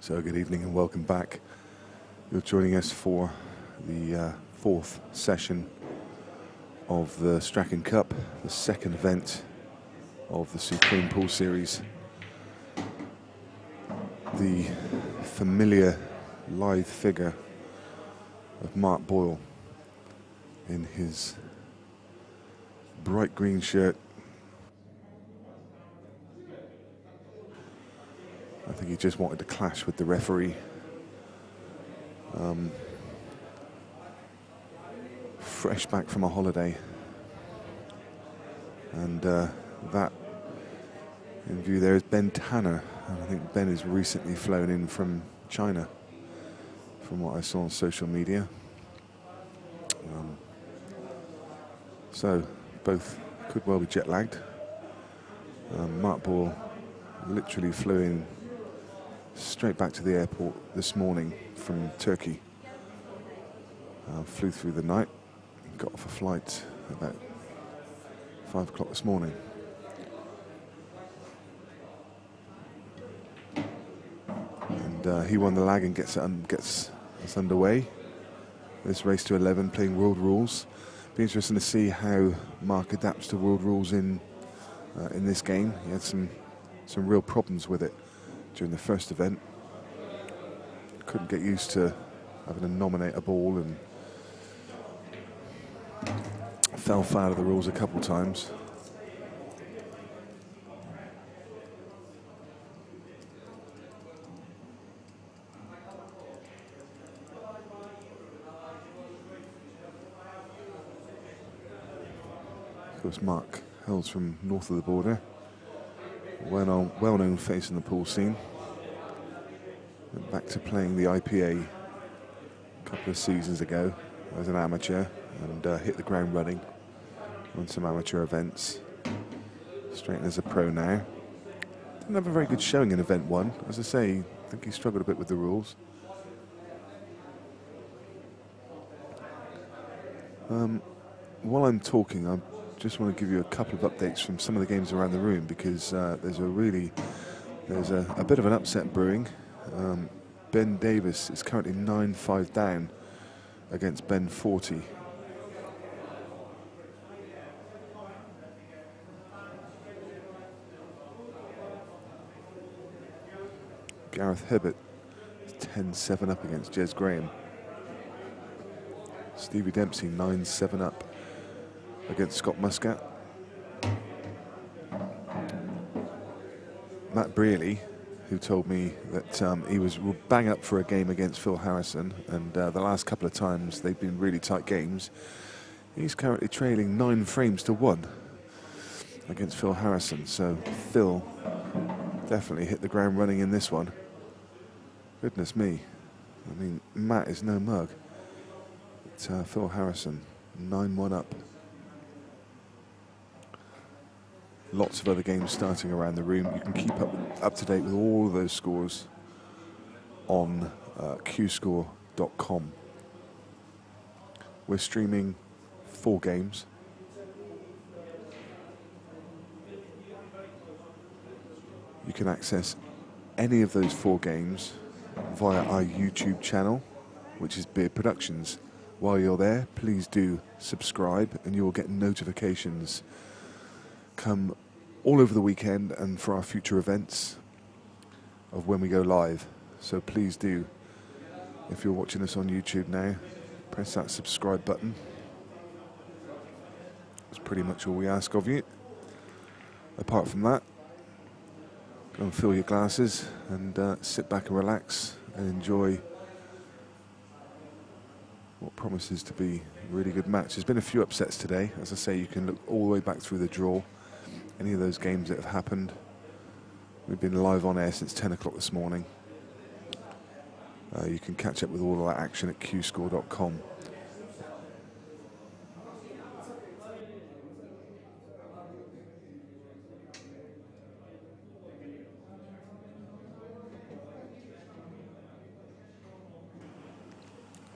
So good evening and welcome back. You're joining us for the fourth session of the Strachan Cup, the second event of the Supreme Pool Series. The familiar lithe figure of Mark Boyle in his bright green shirt. I think he just wanted to clash with the referee. Fresh back from a holiday. And that in view there is Tana. And I think Ben is recently flown in from China, from what I saw on social media. So both could well be jet lagged. Mark Boyle literally flew in straight back to the airport this morning from Turkey. Flew through the night, got off a flight about 5 o'clock this morning. And he won the lag and gets us underway. This race to 11, playing world rules. Be interesting to see how Mark adapts to world rules in this game. He had some real problems with it during the first event. Couldn't get used to having to nominate a ball and fell foul of the rules a couple times. Of course, Mark hails from north of the border. Well-known face in the pool scene. Went back to playing the IPA a couple of seasons ago as an amateur and hit the ground running on some amateur events. Straight as a pro now. Didn't have a very good showing in event one. As I say, I think he struggled a bit with the rules. While I'm talking, I just want to give you a couple of updates from some of the games around the room, because there's a bit of an upset brewing. Ben Davis is currently 9-5 down against Ben 40. Gareth Hibbert is 10-7 up against Jez Graham. Stevie Dempsey 9-7 up against Scott Muscat. Matt Brearley, who told me that he was bang up for a game against Phil Harrison, and the last couple of times they've been really tight games. He's currently trailing 9 frames to 1 against Phil Harrison, so Phil definitely hit the ground running in this one. Goodness me, I mean, Matt is no mug. But Phil Harrison 9-1 up. Lots of other games starting around the room. You can keep up to date with all of those scores on qscore.com. We're streaming 4 games. You can access any of those 4 games via our YouTube channel, which is Beard Productions. While you're there, please do subscribe and you'll get notifications come all over the weekend and for our future events of when we go live. So please do, if you're watching us on YouTube now, press that subscribe button. That's pretty much all we ask of you. Apart from that, go and fill your glasses and sit back and relax and enjoy what promises to be a really good match. There's been a few upsets today. As I say, you can look all the way back through the draw. Any of those games that have happened. We've been live on air since 10 o'clock this morning. You can catch up with all of that action at qscore.com.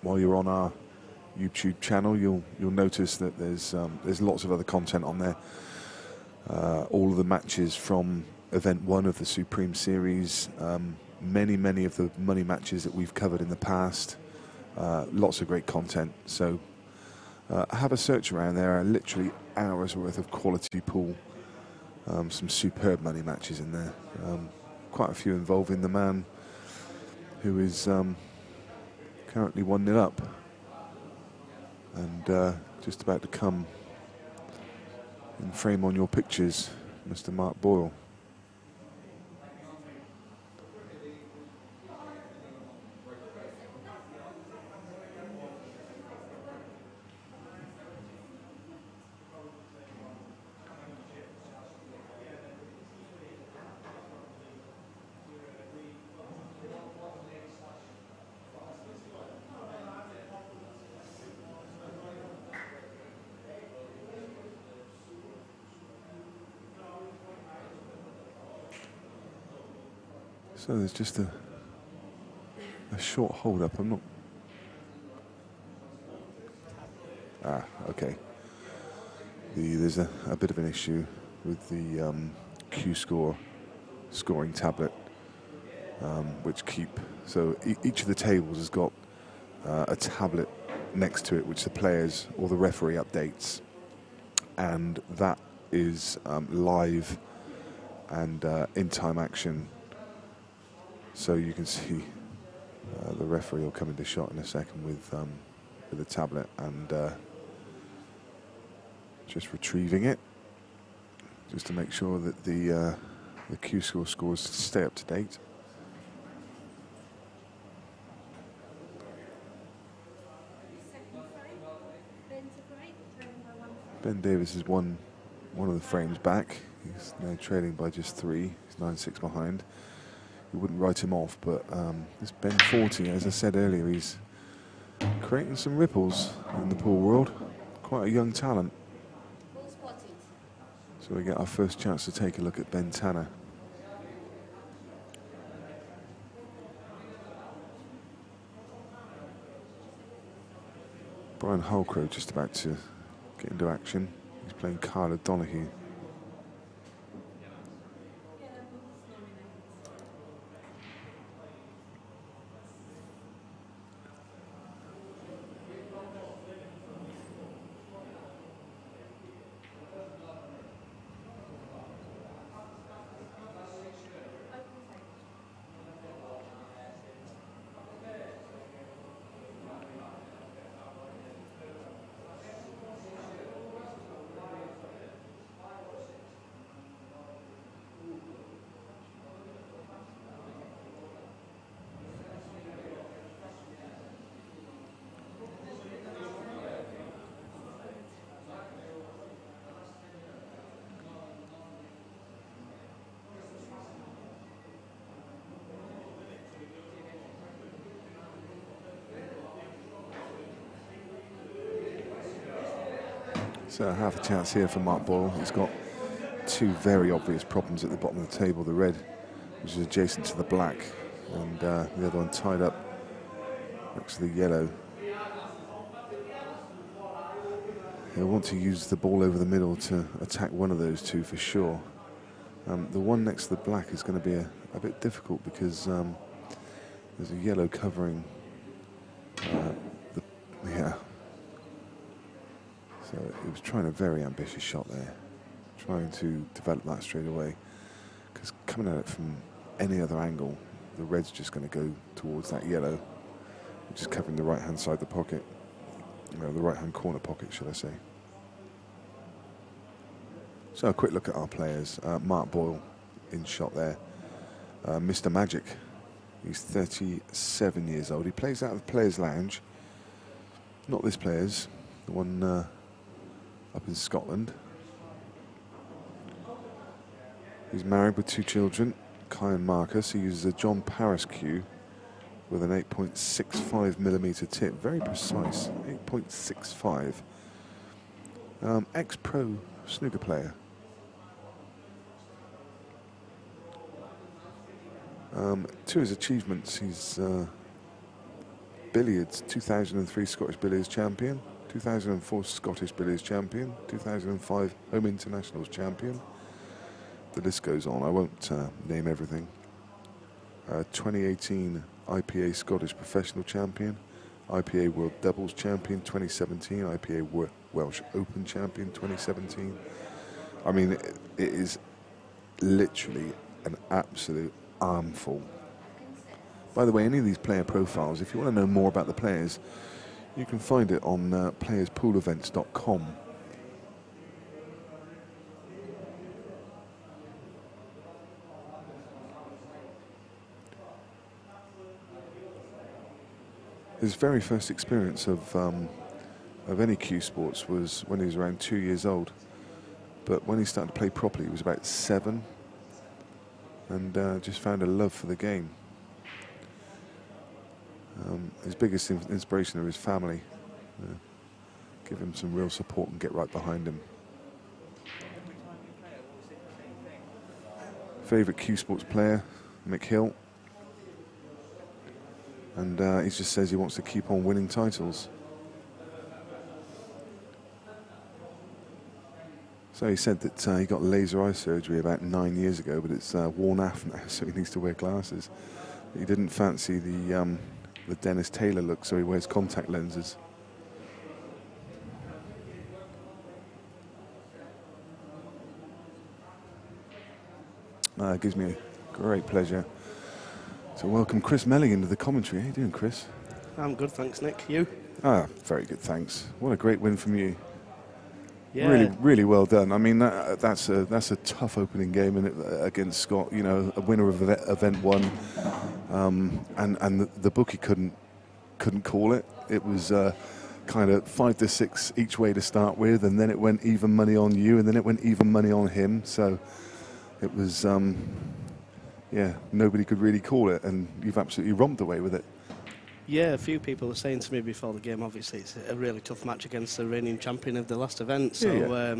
While you're on our YouTube channel, you'll notice that there's lots of other content on there. All of the matches from Event 1 of the Supreme Series, many of the money matches that we've covered in the past. Lots of great content. So have a search around there. Literally hours worth of quality pool. Some superb money matches in there. Quite a few involving the man who is currently 1-0 up and just about to come in frame on your pictures, Mr. Mark Boyle. So there's just a short hold up. I'm not. Okay. There's a bit of an issue with the Q scoring tablet, which so each of the tables has got a tablet next to it, which the players or the referee updates, and that is live and in-time action. So you can see the referee will come into shot in a second with the tablet and just retrieving it, just to make sure that the Q scores stay up to date. Ben Davis has won one of the frames back. He's now trailing by just 3. He's 9-6 behind. You wouldn't write him off, but this Ben 40, as I said earlier, he's creating some ripples in the pool world. Quite a young talent. So we get our first chance to take a look at Ben Tana. Brian Holcrow just about to get into action. He's playing Kyle O'Donoghue. So half a chance here for Mark Boyle. He's got two very obvious problems at the bottom of the table. The red, which is adjacent to the black, and the other one tied up next to the yellow. He'll want to use the ball over the middle to attack one of those two for sure. The one next to the black is going to be a bit difficult because there's a yellow covering yeah. So he was trying a very ambitious shot there, trying to develop that straight away, because coming at it from any other angle, the red's just going to go towards that yellow, which is covering the right-hand side of the pocket, the right-hand corner pocket, should I say. So a quick look at our players. Mark Boyle in shot there. Mr. Magic, he's 37 years old. He plays out of the Players' Lounge. Not this Players, the one up in Scotland. He's married with 2 children, Kai and Marcus. He uses a John Paris cue with an 8.65mm tip. Very precise, 8.65. Ex-pro snooker player. To his achievements, he's billiards, 2003 Scottish Billiards Champion, 2004 Scottish Billiards Champion, 2005 Home Internationals Champion. The list goes on. I won't name everything. 2018 IPA Scottish Professional Champion, IPA World Doubles Champion 2017, IPA Welsh Open Champion 2017. I mean, it is literally an absolute armful. By the way, any of these player profiles, if you want to know more about the players, you can find it on playerspoolevents.com. His very first experience of any cue sports was when he was around 2 years old. But when he started to play properly, he was about 7, and just found a love for the game. His biggest inspiration are his family. Give him some real support and get right behind him. Favourite cue sports player, Mick Hill. And he just says he wants to keep on winning titles. So he said that he got laser eye surgery about 9 years ago, but it's worn off now, so he needs to wear glasses. But he didn't fancy the Dennis Taylor look, so he wears contact lenses. It gives me a great pleasure to welcome Chris Mele into the commentary. How you doing, Chris? I'm good, thanks, Nick. You? Very good, thanks. What a great win from you. Yeah. Really well done. I mean, that's a tough opening game against Scott. You know, a winner of event 1, and the bookie couldn't call it. It was kind of 5 to 6 each way to start with, and then it went even money on you, and then it went even money on him. So it was, yeah, nobody could really call it, and you've absolutely romped away with it. Yeah, a few people were saying to me before the game, obviously it's a really tough match against the reigning champion of the last event. So yeah.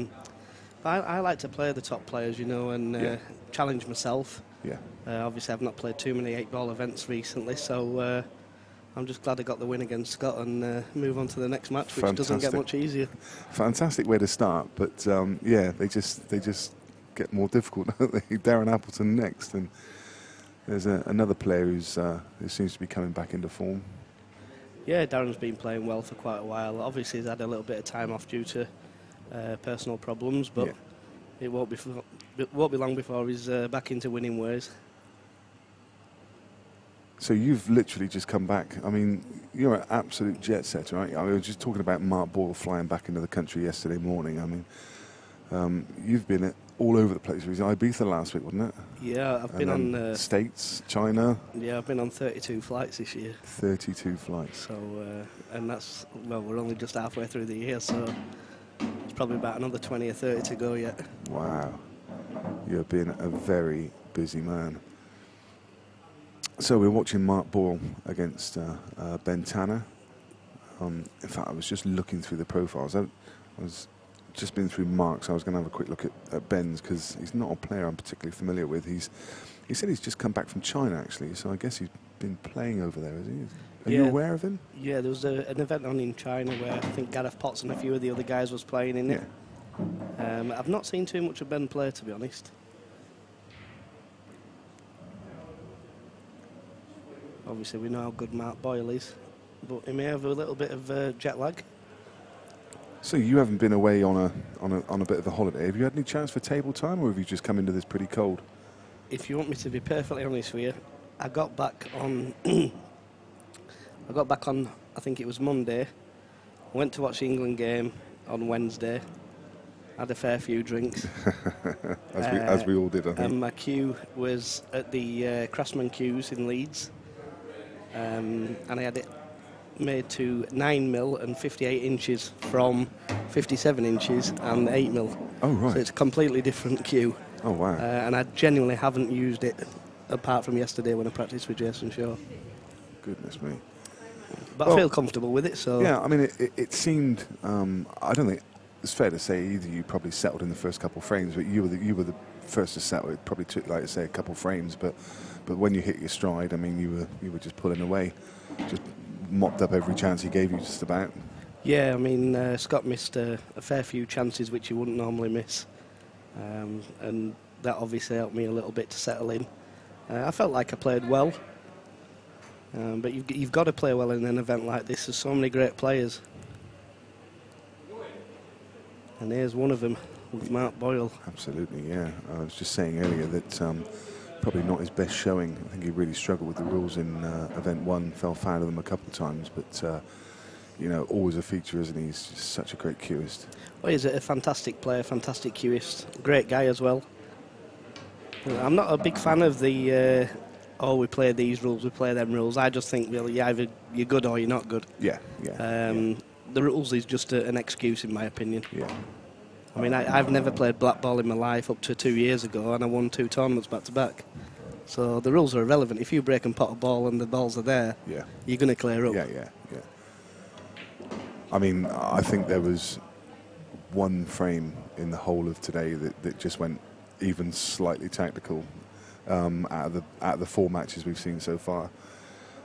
I like to play the top players, you know, and challenge myself. Yeah. Obviously I've not played too many 8-ball events recently, so I'm just glad I got the win against Scott and move on to the next match, which doesn't get much easier. Fantastic way to start, but yeah, they just get more difficult, don't they? Darren Appleton next, and there's another player who seems to be coming back into form. Yeah, Darren's been playing well for quite a while. Obviously he's had a little bit of time off due to personal problems, but yeah, it won't be long before he's back into winning ways. So you've literally just come back. I mean, you're an absolute jet setter, aren't you? I was just talking about Mark Boyle flying back into the country yesterday morning. I mean, you've been all over the place. It was Ibiza last week, wasn't it? Yeah, I've been on... States, China. Yeah, I've been on 32 flights this year. 32 flights. So, and that's, well, we're only just halfway through the year, so it's probably about another 20 or 30 to go yet. Wow. You've been a very busy man. So we're watching Mark Boyle against Tana. In fact, I was just looking through the profiles. I was just been through Mark's. I was going to have a quick look at Ben's because he's not a player I'm particularly familiar with. He said he's just come back from China, actually, so I guess he's been playing over there, has he? Are you aware of him? Yeah, there was an event on in China where I think Gareth Potts and a few of the other guys was playing in it. I've not seen too much of Ben play, to be honest. Obviously, we know how good Mark Boyle is, but he may have a little bit of jet lag. So you haven't been away on a bit of a holiday. Have you had any chance for table time, or have you just come into this pretty cold? If you want me to be perfectly honest with you, I got back on. I think it was Monday. I went to watch the England game on Wednesday. Had a fair few drinks. as we all did, I think. And my queue was at the Craftsman Queues in Leeds, and I had it made to 9mm and 58 inches from 57 inches and 8mm. Oh, right. So it's a completely different queue. Oh, wow. And I genuinely haven't used it apart from yesterday when I practiced with Jason Shaw. Goodness me. But I feel comfortable with it, so... Yeah, I mean, it seemed... I don't think it's fair to say either you probably settled in the first couple of frames, but you were the first to settle. It probably took, like I say, a couple of frames, but when you hit your stride, I mean, you were just pulling away. Just mopped up every chance he gave you, just about. Yeah, I mean, Scott missed a fair few chances which he wouldn't normally miss, and that obviously helped me a little bit to settle in. I felt like I played well, but you've got to play well in an event like this. There's so many great players. And here's one of them with Mark Boyle. Absolutely, yeah. I was just saying earlier that probably not his best showing. I think he really struggled with the rules in event 1, fell foul of them a couple of times, but you know, always a feature, isn't he? He's just such a great cueist. Well, he's a fantastic player, fantastic cueist, great guy as well. I'm not a big fan of the we play these rules, we play them rules. I just think really either you're good or you're not good. Yeah, yeah. The rules is just an excuse in my opinion. Yeah. I mean, I've never played black ball in my life up to 2 years ago, and I won 2 tournaments back to back. So the rules are irrelevant. If you break and pot a ball and the balls are there, Yeah. you're going to clear up. Yeah, yeah, yeah. I mean, I think there was one frame in the whole of today that just went even slightly tactical out of the 4 matches we've seen so far.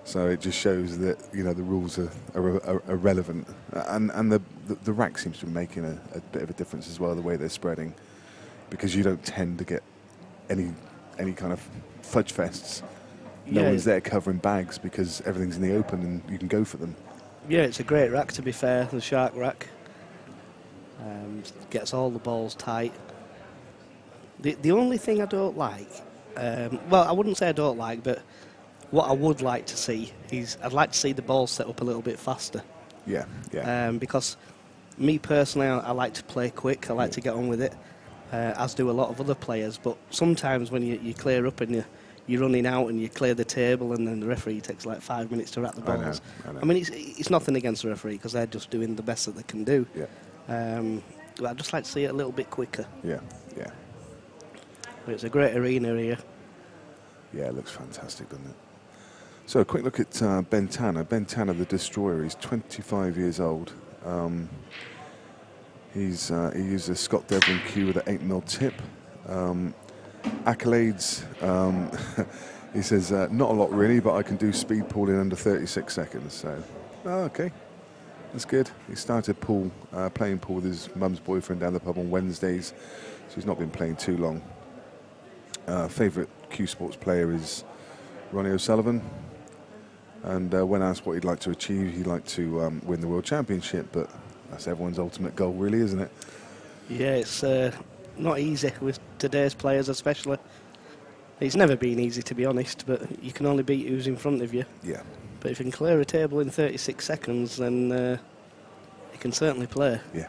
So it just shows that, you know, the rules are irrelevant, and the rack seems to be making a bit of a difference as well, the way they're spreading, because you don't tend to get any kind of fudge fests. No one's there covering bags because everything's in the open and you can go for them. Yeah, it's a great rack, to be fair, the shark rack. Gets all the balls tight. The only thing I don't like, well, I wouldn't say I don't like, but what I would like to see is I'd like to see the ball set up a little bit faster. Yeah, yeah. Because me personally, I like to play quick. I like to get on with it, as do a lot of other players. But sometimes when you clear up and you're running out and you clear the table, and then the referee takes like 5 minutes to rack the balls. I know. I mean, it's nothing against the referee because they're just doing the best that they can do. Yeah. But I'd just like to see it a little bit quicker. Yeah, yeah. But it's a great arena here. Yeah, it looks fantastic, doesn't it? So a quick look at Ben Tana. Ben Tana, the destroyer. He's 25 years old. He used a Scott Devlin cue with an 8mm tip. Accolades, he says, not a lot really, but I can do speed pool in under 36 seconds. So, okay, that's good. He started playing pool with his mum's boyfriend down the pub on Wednesdays, so he's not been playing too long. Favourite Q Sports player is Ronnie O'Sullivan. And when asked what he'd like to achieve, he'd like to win the World Championship, but that's everyone's ultimate goal, really, isn't it? Yeah, it's not easy with today's players especially. It's never been easy, to be honest, but you can only beat who's in front of you. Yeah. But if you can clear a table in 36 seconds, then you can certainly play. Yeah.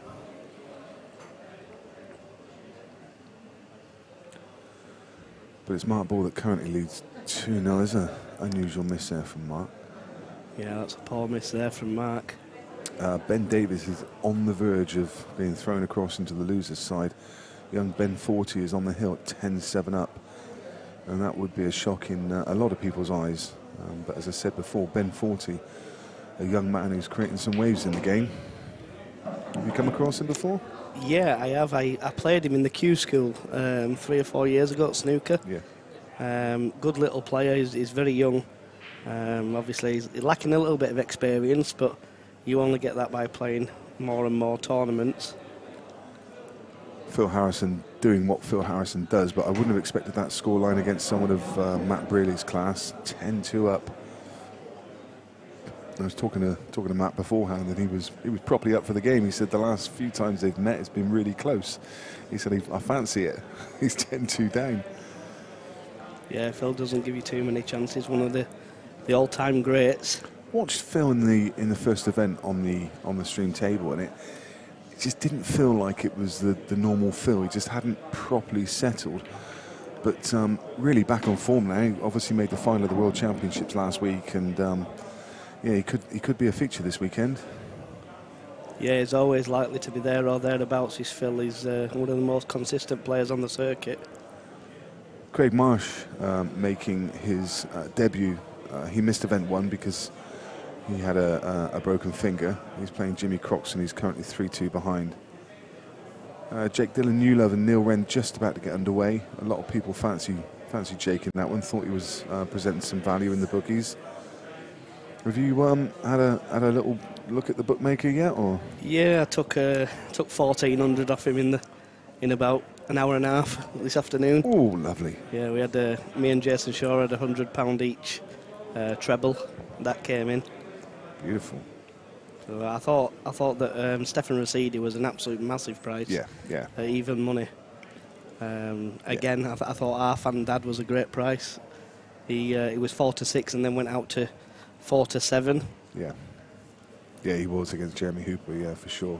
But it's Mark Ball that currently leads 2-0. There's an unusual miss there from Mark. Yeah, that's a poor miss there from Mark. Ben Davis is on the verge of being thrown across into the loser's side. Young Ben 40 is on the hill at 10-7 up. And that would be a shock in a lot of people's eyes. But as I said before, Ben 40, a young man who's creating some waves in the game. Have you come across him before? Yeah, I have. I played him in the Q school 3 or 4 years ago at snooker. Yeah. Good little player. He's very young. Obviously, he's lacking a little bit of experience, but you only get that by playing more and more tournaments. Phil Harrison doing what Phil Harrison does, but I wouldn't have expected that scoreline against someone of Matt Brearley's class. 10-2 up. I was talking to Matt beforehand, and he was properly up for the game. He said the last few times they've met, it's been really close. He said, I fancy it. He's 10-2 down. Yeah, Phil doesn't give you too many chances. One of the all-time greats. Watched Phil in the first event on the stream table, and it just didn't feel like it was the normal Phil. He just hadn't properly settled. But really back on form now. He obviously made the final of the World Championships last week, and yeah, he could be a feature this weekend. Yeah, he's always likely to be there or thereabouts. He's Phil. He's one of the most consistent players on the circuit. Craig Marsh making his debut. He missed event 1 because he had a broken finger. He's playing Jimmy Croxton. He's currently 3-2 behind. Jake Dillon Newlove and Neil Wren just about to get underway. A lot of people fancy Jake in that one. Thought he was presenting some value in the bookies. Have you had a little look at the bookmaker yet, or? Yeah, I took 1,400 off him in about an hour and a half this afternoon. Oh, lovely. Yeah, we had me and Jason Shaw had £100 each treble that came in. Beautiful. So I thought that Stefan Rosidi was an absolute massive price. Yeah, yeah. At even money. Again, I thought our fan dad was a great price. He was 4-6 and then went out to 4-7. Yeah. Yeah, he was against Jeremy Hooper, yeah, for sure.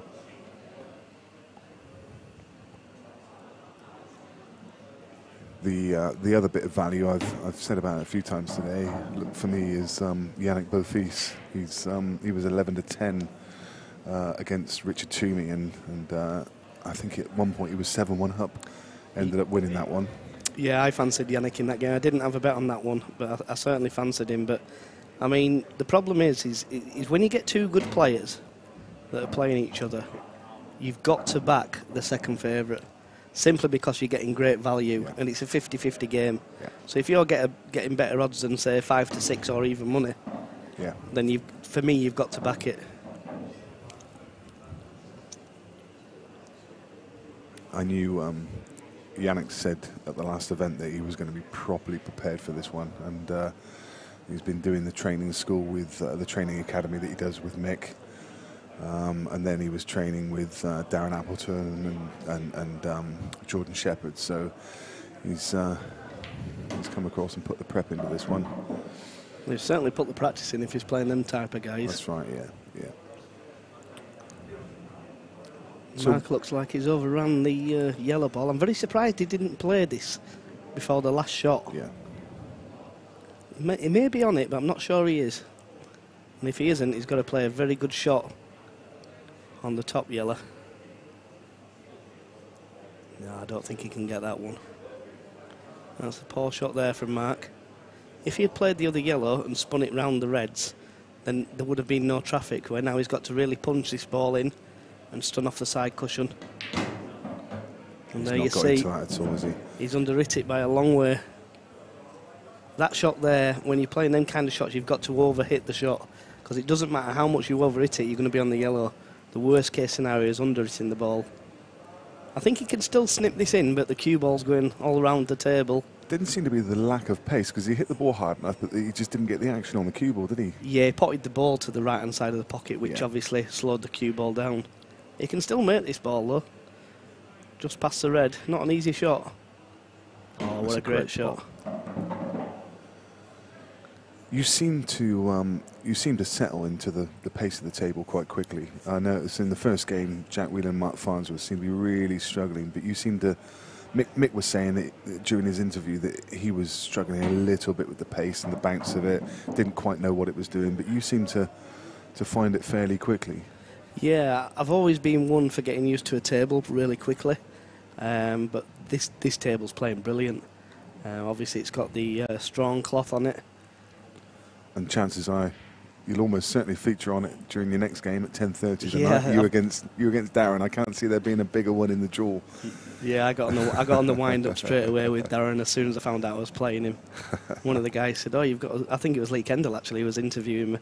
The other bit of value I've said about it a few times today, look, for me, is Yannick Beaufils. He was 11-10 against Richard Toomey, and I think at one point he was 7-1 up. Ended up winning that one. Yeah, I fancied Yannick in that game. I didn't have a bet on that one, but I certainly fancied him. But I mean, the problem is when you get two good players that are playing each other, you've got to back the second favourite, simply because you're getting great value, yeah. And it's a 50-50 game. Yeah. So if you're getting better odds than, say, 5-6 or even money, yeah, then for me, you've got to back it. I knew Yannick said at the last event that he was going to be properly prepared for this one, and he's been doing the training school with the training academy that he does with Mick. And then he was training with Darren Appleton and Jordan Shepherd. So he's come across and put the prep into this one. He's certainly put the practice in if he's playing them type of guys. That's right, yeah, yeah. Mark looks like he's overrun the yellow ball. I'm very surprised he didn't play this before the last shot. Yeah. He may be on it, but I'm not sure he is. And if he isn't, he's got to play a very good shot on the top yellow. No, I don't think he can get that one. That's a poor shot there from Mark. If he had played the other yellow and spun it round the reds, then there would have been no traffic, where now he's got to really punch this ball in and stun off the side cushion. And He's there not you got see, into that at all, has he? He's underhit it by a long way. That shot there, when you're playing them kind of shots, you've got to overhit the shot, because it doesn't matter how much you overhit it, you're going to be on the yellow. The worst case scenario is underhitting the ball. I think he can still snip this in, but the cue ball's going all around the table. Didn't seem to be the lack of pace, because he hit the ball hard enough, but he just didn't get the action on the cue ball, did he? Yeah, he potted the ball to the right-hand side of the pocket, which obviously slowed the cue ball down. He can still make this ball, though. Just past the red. Not an easy shot. Oh, what a great shot. You seem to settle into the pace of the table quite quickly. I noticed in the first game, Jack Wheeler and Mark Farnsworth seemed to be really struggling, but you seem to... Mick was saying that during his interview that he was struggling a little bit with the pace and the bounce of it, didn't quite know what it was doing, but you seem to find it fairly quickly. Yeah, I've always been one for getting used to a table really quickly, but this table's playing brilliant. Obviously, it's got the strong cloth on it. And chances are you'll almost certainly feature on it during your next game at 10:30 tonight. You against Darren. I can't see there being a bigger one in the draw. Yeah, I got on the wind up straight away with Darren as soon as I found out I was playing him. One of the guys said, "Oh, you've got." I think it was Lee Kendall actually who was interviewing me.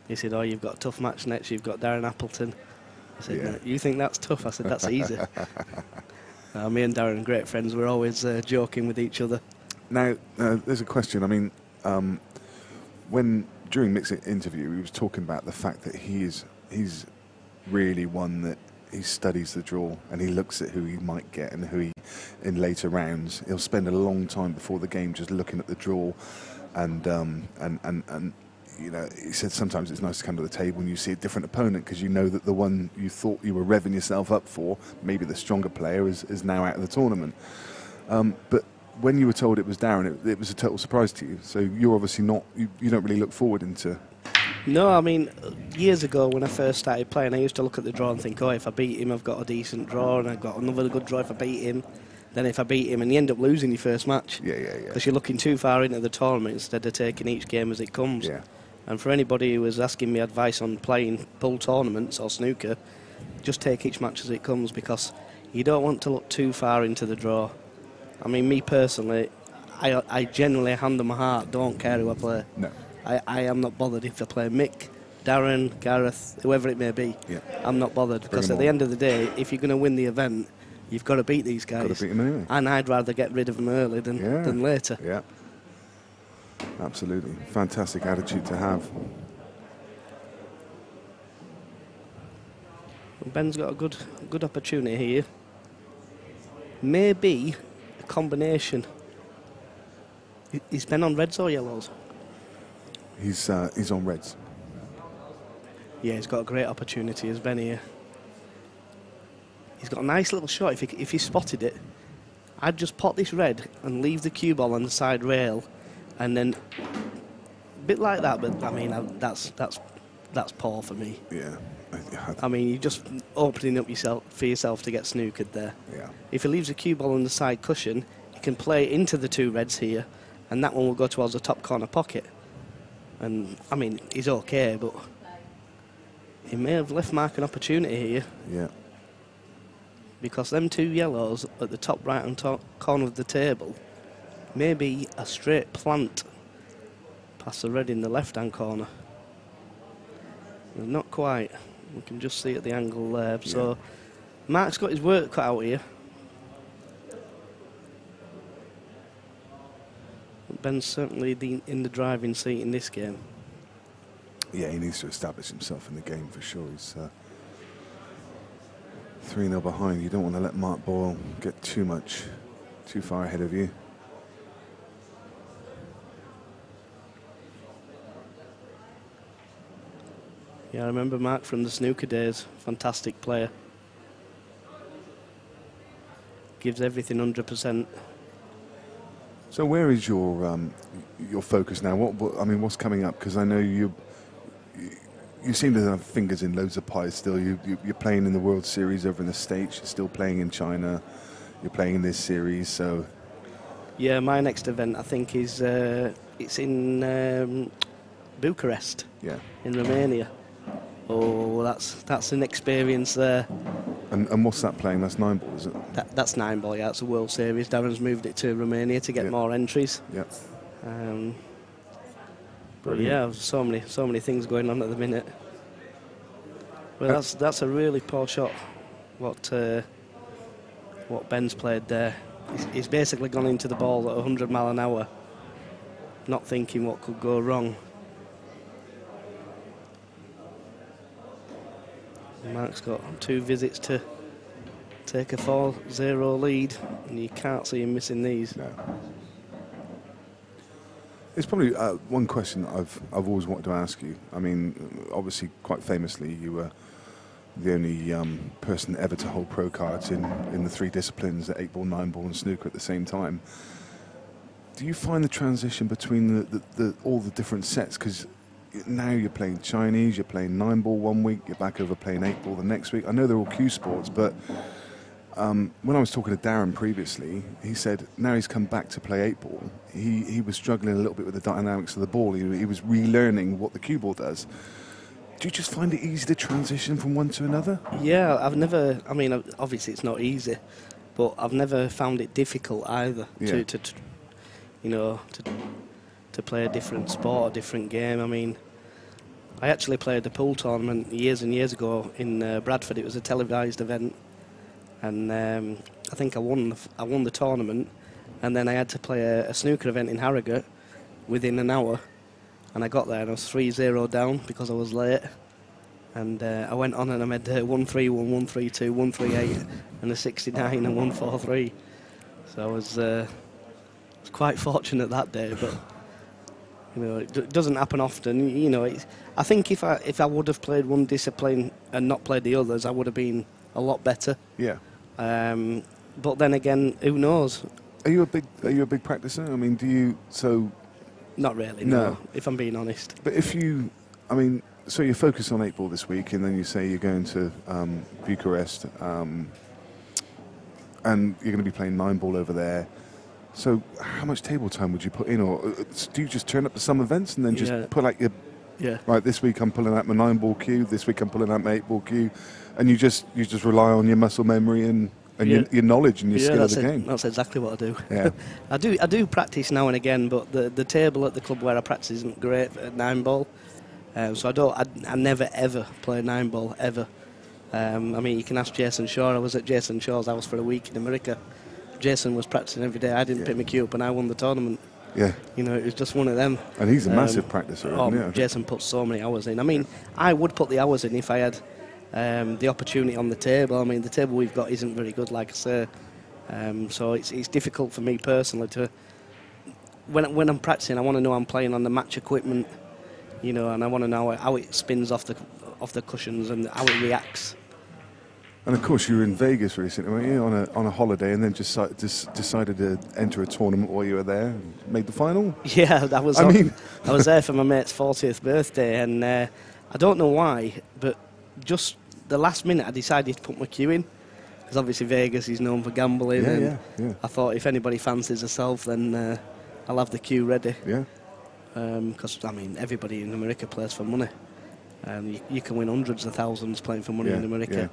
He said, "Oh, you've got a tough match next. You've got Darren Appleton." I said, "No, you think that's tough?" I said, "That's easy." Me and Darren are great friends. We're always joking with each other. Now, there's a question. I mean, during Mick's interview, he was talking about the fact that he's really one that he studies the draw and he looks at who he might get and who he, in later rounds, he'll spend a long time before the game just looking at the draw, and you know, he said sometimes it's nice to come to the table and you see a different opponent because you know that the one you thought you were revving yourself up for, maybe the stronger player, is now out of the tournament. But when you were told it was Darren, it was a total surprise to you. So you're obviously not, you don't really look forward into... No, I mean, years ago when I first started playing, I used to look at the draw and think, oh, if I beat him, I've got a decent draw, and I've got another good draw if I beat him. Then if I beat him, and you end up losing your first match. Yeah. Because you're looking too far into the tournament instead of taking each game as it comes. Yeah. And for anybody who was asking me advice on playing pool tournaments or snooker, just take each match as it comes, because you don't want to look too far into the draw. I mean, me personally, I generally, hand on my heart, don't care who I play. No. I am not bothered if I play Mick, Darren, Gareth, whoever it may be. Yeah. I'm not bothered, because at the end of the day, if you're going to win the event, you've got to beat these guys. Got to beat them anyway. And I'd rather get rid of them early than later. Yeah, absolutely. Fantastic attitude to have. Ben's got a good opportunity here. Maybe a combination. Is Ben on reds or yellows? He's on reds. Yeah, he's got a great opportunity as Ben here. He's got a nice little shot. If he spotted it, I'd just pot this red and leave the cue ball on the side rail, and then a bit like that. But I mean, that's poor for me. Yeah. I mean, you're just opening up for yourself to get snookered there. Yeah. If he leaves a cue ball on the side cushion, he can play into the 2 reds here, and that one will go towards the top corner pocket. And I mean, he's okay, but he may have left Mark an opportunity here. Yeah. Because them 2 yellows at the top right-hand corner of the table may be a straight plant past the red in the left-hand corner. Not quite. We can just see at the angle there. Yeah. So Mark's got his work cut out here. Ben's certainly in the driving seat in this game. Yeah, he needs to establish himself in the game for sure. He's 3-0 behind. You don't want to let Mark Boyle get too far ahead of you. Yeah, I remember Mark from the snooker days. Fantastic player. Gives everything 100%. So where is your focus now? What's coming up? Because I know you seem to have fingers in loads of pies still. You're playing in the World Series over in the States. You're still playing in China. You're playing in this series. So yeah, my next event I think is it's in Bucharest. Yeah. In Romania. Oh, that's an experience there. And what's that playing? That's 9-ball, is it? That's 9-ball, yeah. It's a World Series. Darren's moved it to Romania to get more entries. Yeah. But yeah, so many things going on at the minute. Well, that's a really poor shot. What Ben's played there. He's basically gone into the ball at 100 mile an hour, not thinking what could go wrong. Mark's got 2 visits to take a 4-0 lead, and you can't see him missing these. No. It's probably one question I've always wanted to ask you. I mean, obviously, quite famously, you were the only person ever to hold pro cards in the 3 disciplines, the 8-ball, 9-ball, and snooker at the same time. Do you find the transition between all the different sets? Because now you're playing Chinese, you're playing 9-ball one week, you're back over playing 8-ball the next week. I know they're all cue sports, but when I was talking to Darren previously, he said now he's come back to play 8-ball. He was struggling a little bit with the dynamics of the ball. He was relearning what the cue ball does. Do you just find it easy to transition from one to another? Yeah, I mean, obviously it's not easy, but I've never found it difficult either to play a different sport, a different game. I mean, I actually played a pool tournament years and years ago in Bradford. It was a televised event, and I think I won the tournament, and then I had to play a snooker event in Harrogate within an hour, and I got there and I was 3-0 down because I was late, and I went on and I made 1-3-1, 1-3-2, 1-3-8, and a 69 and 1-4-3. So I was quite fortunate that day, but it doesn't happen often. I think if I would have played one discipline and not played the others, I would have been a lot better. Yeah. But then again, who knows? Are you a big practicer? I mean, do you Not really. No. If I'm being honest. But so you focus on 8-ball this week, and then you say you're going to Bucharest, and you're going to be playing 9-ball over there. So how much table time would you put in, or do you just turn up to some events and then just pull out your... Yeah. Right, this week I'm pulling out my 9-ball cue, this week I'm pulling out my 8-ball cue, and you just rely on your muscle memory and your knowledge and your skill of the game. That's exactly what I do. Yeah. I do practice now and again, but the table at the club where I practice isn't great at 9-ball. So I never ever play 9-ball ever. I mean, you can ask Jason Shaw. I was at Jason Shaw's house for a week in America. Jason was practicing every day. I didn't pick my cue up, and I won the tournament. Yeah. You know, it was just one of them. And he's a massive practicer, isn't he? Jason puts so many hours in. I mean, I would put the hours in if I had the opportunity on the table. I mean, the table we've got isn't very good, like I say. So it's difficult for me personally to... When I'm practicing, I want to know I'm playing on the match equipment, you know, and I want to know how it spins off the cushions and how it reacts. And of course, you were in Vegas recently, weren't you, on a holiday, and then just decided to enter a tournament while you were there and made the final? Yeah, I was there for my mate's 40th birthday, and I don't know why, but just the last minute I decided to put my cue in, because obviously Vegas is known for gambling, and I thought if anybody fancies herself, then I'll have the cue ready. Yeah. Because, I mean, everybody in America plays for money. You can win hundreds of thousands playing for money in America. Yeah.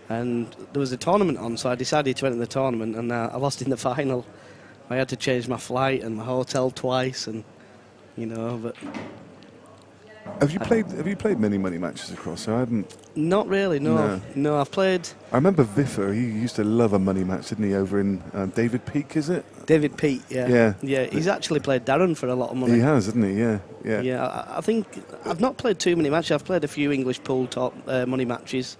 And there was a tournament on, so I decided to enter the tournament, and I lost in the final. I had to change my flight and my hotel twice, and you know. But have you played many money matches across? I hadn't. Not really. No. I've played. I remember Viffer. He used to love a money match, didn't he? Over in David Peak, is it? David Peak. Yeah. He's actually played Darren for a lot of money. He has, hasn't he? Yeah. Yeah. I think I've not played too many matches. I've played a few English pool top money matches.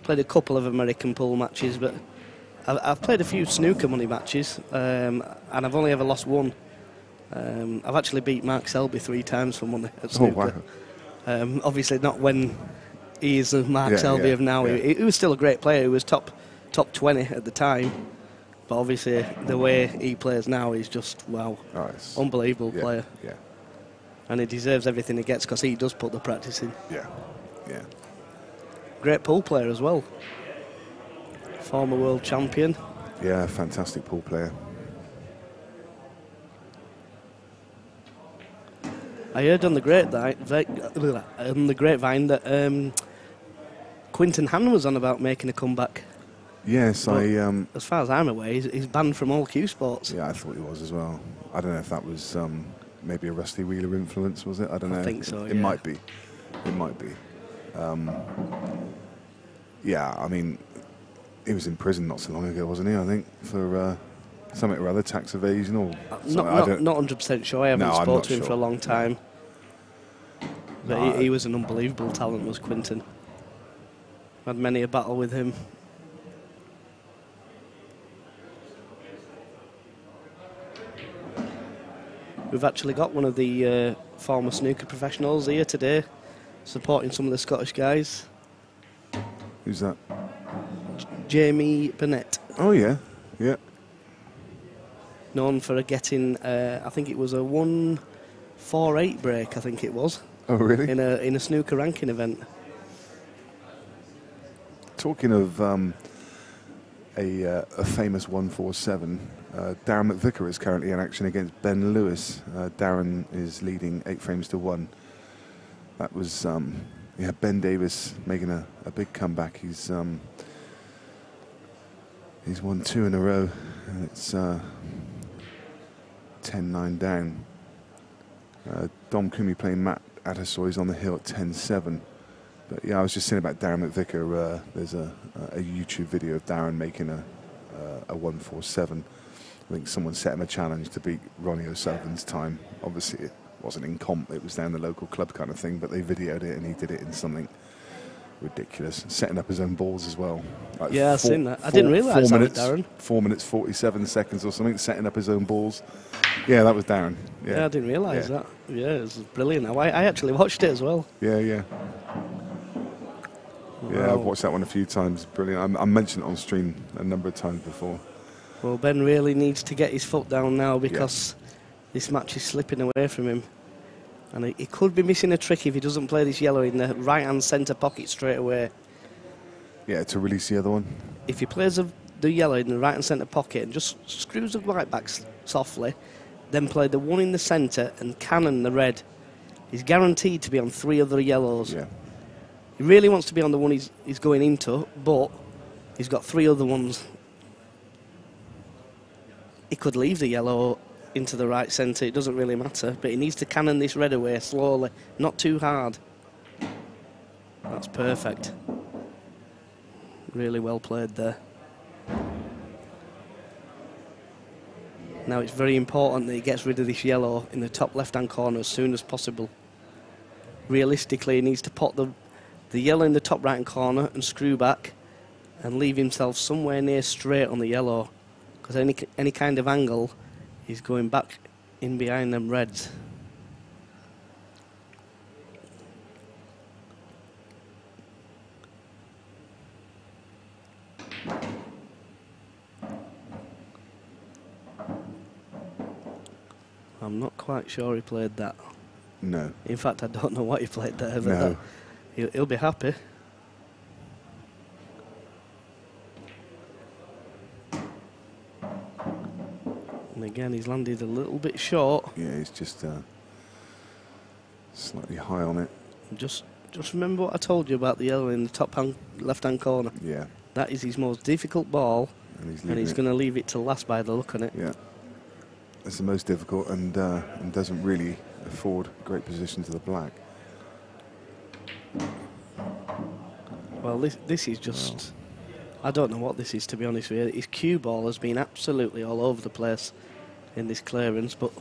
Played a couple of American pool matches, but I've played a few snooker money matches, and I've only ever lost one. I've actually beat Mark Selby 3 times for money at snooker. Oh, wow. Obviously not when he is Mark Selby of now. Yeah. He was still a great player. He was top 20 at the time, but obviously the way he plays now is just, wow, unbelievable player. Yeah. And he deserves everything he gets because he does put the practice in. Yeah. Great pool player as well. Former world champion. Yeah, fantastic pool player. I heard on the grapevine that Quinton Han was on about making a comeback. Yes, but as far as I'm aware, he's banned from all Q Sports. Yeah, I thought he was as well. I don't know if that was maybe a Rusty Wheeler influence, was it? I don't know. I think so, It might be. It might be. Yeah, I mean, he was in prison not so long ago, wasn't he? I think for something or other, tax evasion or not 100% sure. I haven't spoken to him for a long time. But he was an unbelievable talent, was Quinton. Had many a battle with him. We've actually got one of the former snooker professionals here today, supporting some of the Scottish guys. Who's that? Jamie Burnett. Oh, yeah. Known for getting, I think it was a 148 break, I think it was. Oh, really? In a snooker ranking event. Talking of a famous 147, Darren McVicker is currently in action against Ben Lewis. Darren is leading 8 frames to 1. That was... Ben Davis making a big comeback. He's won 2 in a row, and it's 10-9 down. Dom Kumi playing Matt Adesoy's on the hill at 10-7. But yeah, I was just saying about Darren McVicker. There's a YouTube video of Darren making a 147. I think someone set him a challenge to beat Ronnie O'Sullivan's time. Obviously, it wasn't in comp, it was down the local club kind of thing, but they videoed it and he did it in something ridiculous, setting up his own balls as well. Like I've seen that. I didn't realise that was Darren. 4 minutes 47 seconds or something, setting up his own balls. Yeah, that was Darren. Yeah, I didn't realise that. Yeah, it was brilliant. I actually watched it as well. Yeah, Wow. I've watched that one a few times. Brilliant. I mentioned it on stream a number of times before. Well, Ben really needs to get his foot down now because this match is slipping away from him. And he could be missing a trick if he doesn't play this yellow in the right-hand centre pocket straight away. Yeah, to release the other one. If he plays the yellow in the right-hand centre pocket and just screws the white back softly, then play the one in the centre and cannon the red, he's guaranteed to be on 3 other yellows. Yeah. He really wants to be on the one he's going into, but he's got 3 other ones. He could leave the yellow into the right centre, it doesn't really matter, but he needs to cannon this red away slowly, not too hard. That's perfect. Really well played there. Now it's very important that he gets rid of this yellow in the top left-hand corner as soon as possible. Realistically, he needs to pot the yellow in the top right-hand corner and screw back and leave himself somewhere near straight on the yellow, because any kind of angle, he's going back in behind them reds. I'm not quite sure he played that. No. In fact, I don't know what he played there. But No. He'll be happy. And again, he's landed a little bit short. Yeah, he's just slightly high on it. Just remember what I told you about the yellow in the top left-hand corner. Yeah. That is his most difficult ball, And he's going to leave it to last by the look on it. Yeah. It's the most difficult and doesn't really afford great position to the black. Well, this is just... I don't know what this is, to be honest with you. His cue ball has been absolutely all over the place in this clearance, but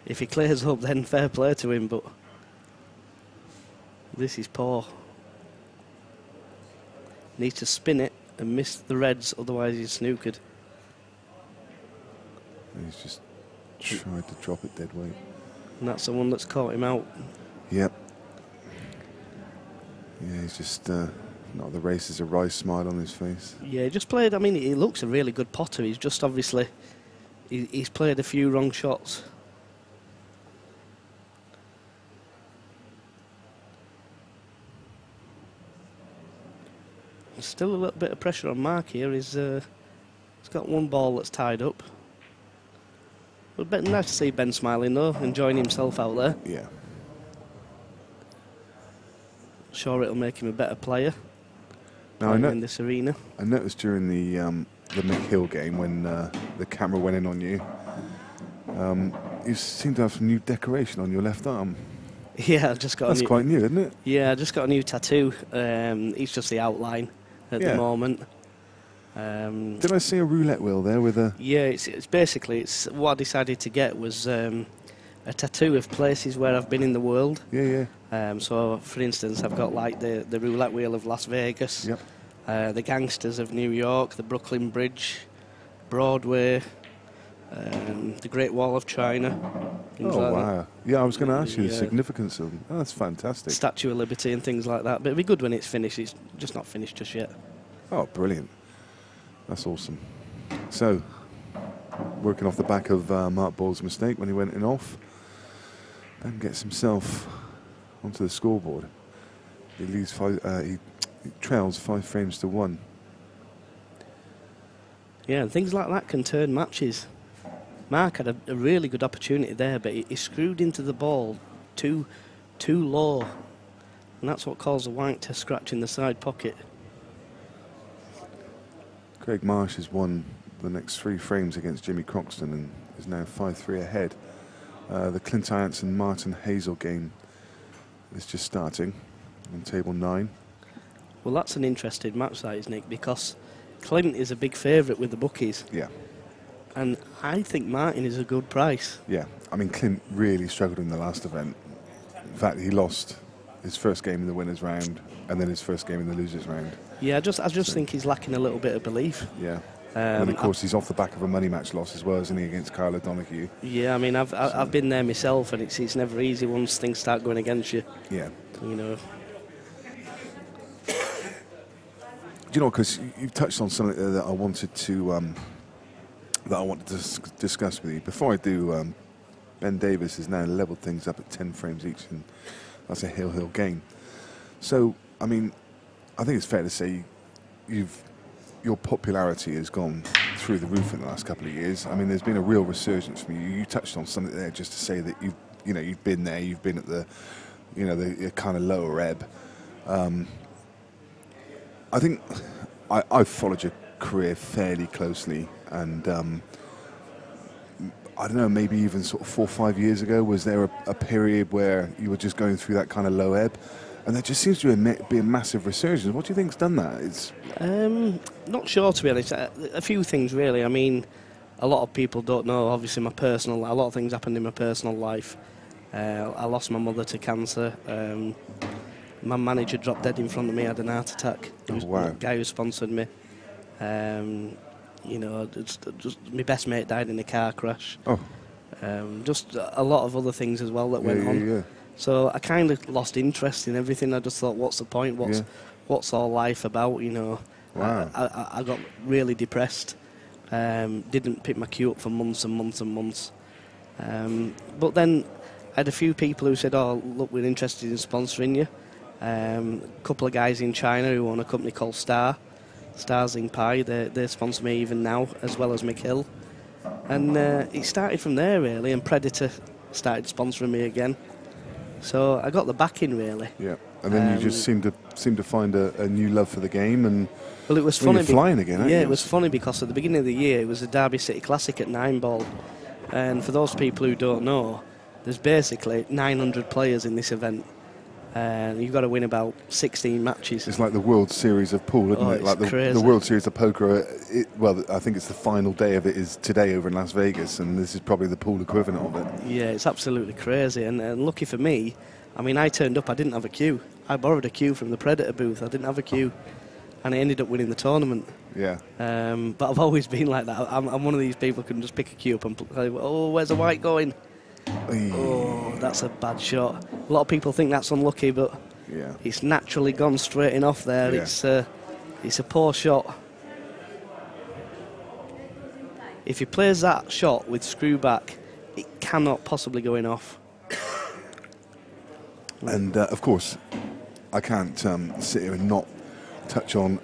if he clears up, then fair play to him, but this is poor. Needs to spin it and miss the reds, otherwise he's snookered. He's just tried to drop it dead weight. And that's the one that's caught him out. Yep. Yeah, he's just not the race. Is a wry smile on his face. Yeah, he just played, I mean, he looks a really good potter. He's just obviously, he's played a few wrong shots. There's still a little bit of pressure on Mark here. He's got one ball that's tied up. But nice to see Ben smiling though, enjoying himself out there. Yeah. Sure, it'll make him a better player. Now in this arena. I noticed during the Mick Hill game when the camera went in on you, you seem to have some new decoration on your left arm. Yeah, I've just got. That's quite new, isn't it? Yeah, I just got a new tattoo. It's just the outline at the moment. Did I see a roulette wheel there with a? Yeah, it's basically what I decided to get was a tattoo of places where I've been in the world. Yeah, yeah. So, for instance, I've got like the roulette wheel of Las Vegas, Yep. the gangsters of New York, the Brooklyn Bridge, Broadway, the Great Wall of China. Oh, like wow. that. Yeah, I was going to ask you the significance of them. Oh, that's fantastic. Statue of Liberty and things like that. But it'll be good when it's finished. It's just not finished just yet. Oh, brilliant. That's awesome. So, working off the back of Mark Boyle's mistake when he went in off, and gets himself onto the scoreboard. He leaves he trails 5 frames to 1. Yeah, and things like that can turn matches. Mark had a really good opportunity there, but he screwed into the ball too low, and that's what caused the white to scratch in the side pocket. Craig Marsh has won the next 3 frames against Jimmy Croxton and is now 5-3 ahead. The Clint Irons and Martin Hazel game is just starting on table 9. Well, that's an interesting match, that is, Nick, because Clint is a big favourite with the bookies. Yeah. And I think Martin is a good price. Yeah. I mean, Clint really struggled in the last event. In fact, he lost his first game in the winners round and then his first game in the losers round. Yeah, I just think he's lacking a little bit of belief. Yeah. And of course, he's off the back of a money match loss as well, isn't he, against Kyle O'Donoghue? Yeah, I mean, I've been there myself, and it's never easy once things start going against you. Yeah. You know. Do you know, because you've touched on something there that I wanted to discuss with you. Before I do, Ben Davis has now leveled things up at 10 frames each, and that's a hill gain. So, I mean, I think it's fair to say your popularity has gone through the roof in the last couple of years. I mean, there's been a real resurgence from you. You touched on something there just to say that you've been there, you've been at the kind of lower ebb. I think I've followed your career fairly closely, and I don't know, maybe even sort of 4 or 5 years ago, was there a period where you were just going through that kind of low ebb? And there just seems to be a massive resurgence. What do you think's done that? It's not sure, to be honest. A few things, really. I mean, a lot of people don't know, obviously, a lot of things happened in my personal life. I lost my mother to cancer. My manager dropped dead in front of me, had an heart attack. It was wow. the guy who sponsored me. You know, just my best mate died in a car crash. Oh. Just a lot of other things as well that went on. Yeah. So I kind of lost interest in everything. I just thought, what's the point? What's all life about? You know. Wow. I got really depressed. Didn't pick my cue up for months and months and months. But then I had a few people who said, "Oh, look, we're interested in sponsoring you." A couple of guys in China who own a company called Stars in Pie. They sponsor me even now, as well as McHill. And it started from there, really, and Predator started sponsoring me again. So I got the backing, really. Yeah, and then you just seem to find a new love for the game, and well, it was funny. You're flying again, aren't you? Yeah, it was funny because at the beginning of the year it was the Derby City Classic at 9-ball, and for those people who don't know, there's basically 900 players in this event. You've got to win about 16 matches. It's like the World Series of pool, isn't it? Like crazy. The World Series of poker. Well, I think it's the final day of it is today over in Las Vegas, and this is probably the pool equivalent of it. Yeah, it's absolutely crazy. And lucky for me, I mean, I turned up. I didn't have a queue. I borrowed a queue from the Predator booth. I didn't have a queue, and I ended up winning the tournament. Yeah. But I've always been like that. I'm one of these people who can just pick a queue up and play. Oh, where's the white going? Oh, that's a bad shot. A lot of people think that's unlucky, but yeah, it's naturally gone straight in off there. Yeah. It's a poor shot. If he plays that shot with screw back, it cannot possibly go in off. And of course, I can't sit here and not touch on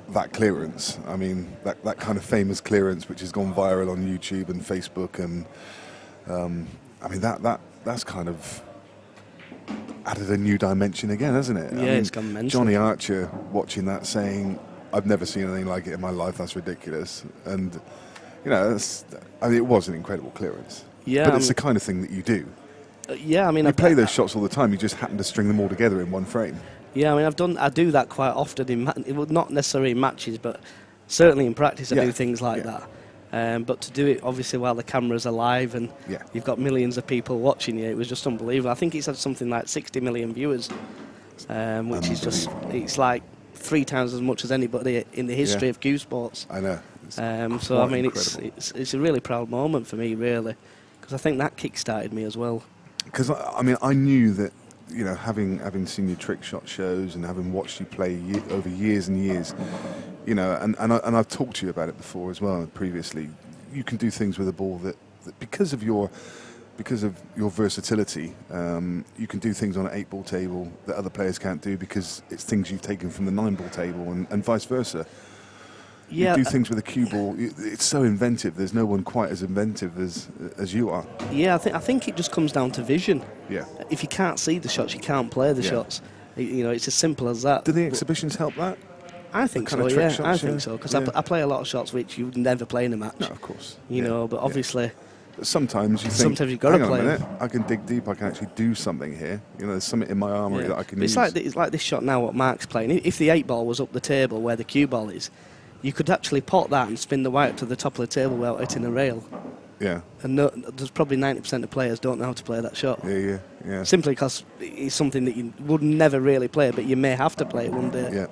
that clearance. I mean, that kind of famous clearance which has gone viral on YouTube and Facebook, and I mean that's kind of added a new dimension again, hasn't it? Yeah, I mean, it's gone mental. Johnny Archer watching that saying, "I've never seen anything like it in my life. That's ridiculous." And you know, I mean, it was an incredible clearance. Yeah, but it's the kind of thing that you do. Yeah, I mean, you play those shots all the time. You just happen to string them all together in one frame. Yeah, I mean, I do that quite often not necessarily in matches, but certainly in practice. I do things like that. But to do it obviously while the camera's alive and you've got millions of people watching you, it was just unbelievable. I think it's had something like 60 million viewers, which is just, it's like 3 times as much as anybody in the history of Q Sports. I know. So I mean, it's a really proud moment for me, really, because I think that kick-started me as well. Because I mean, I knew that, you know, having seen your trick shot shows and having watched you play over years and years, you know, and I've talked to you about it before as well previously. You can do things with a ball that because of your versatility, you can do things on an 8-ball table that other players can't do because it's things you've taken from the 9-ball table and vice versa. Yeah, you do things with a cue ball. It's so inventive. There's no one quite as inventive as you are. Yeah, I think it just comes down to vision. Yeah. If you can't see the shots, you can't play the shots. You know, it's as simple as that. Do the exhibitions help that? I think so. Yeah, I think so because I play a lot of shots which you would never play in a match. No, of course. You know, but obviously. But sometimes you think, you've got to play. Hang on a minute, I can dig deep. I can actually do something here. You know, there's something in my armoury that I can use. It's like this shot now. What Mark's playing. If the 8-ball was up the table where the cue ball is, you could actually pot that and spin the white up to the top of the table without hitting a rail. Yeah. And there's probably 90% of players don't know how to play that shot. Yeah. Simply because it's something that you would never really play, but you may have to play it one day.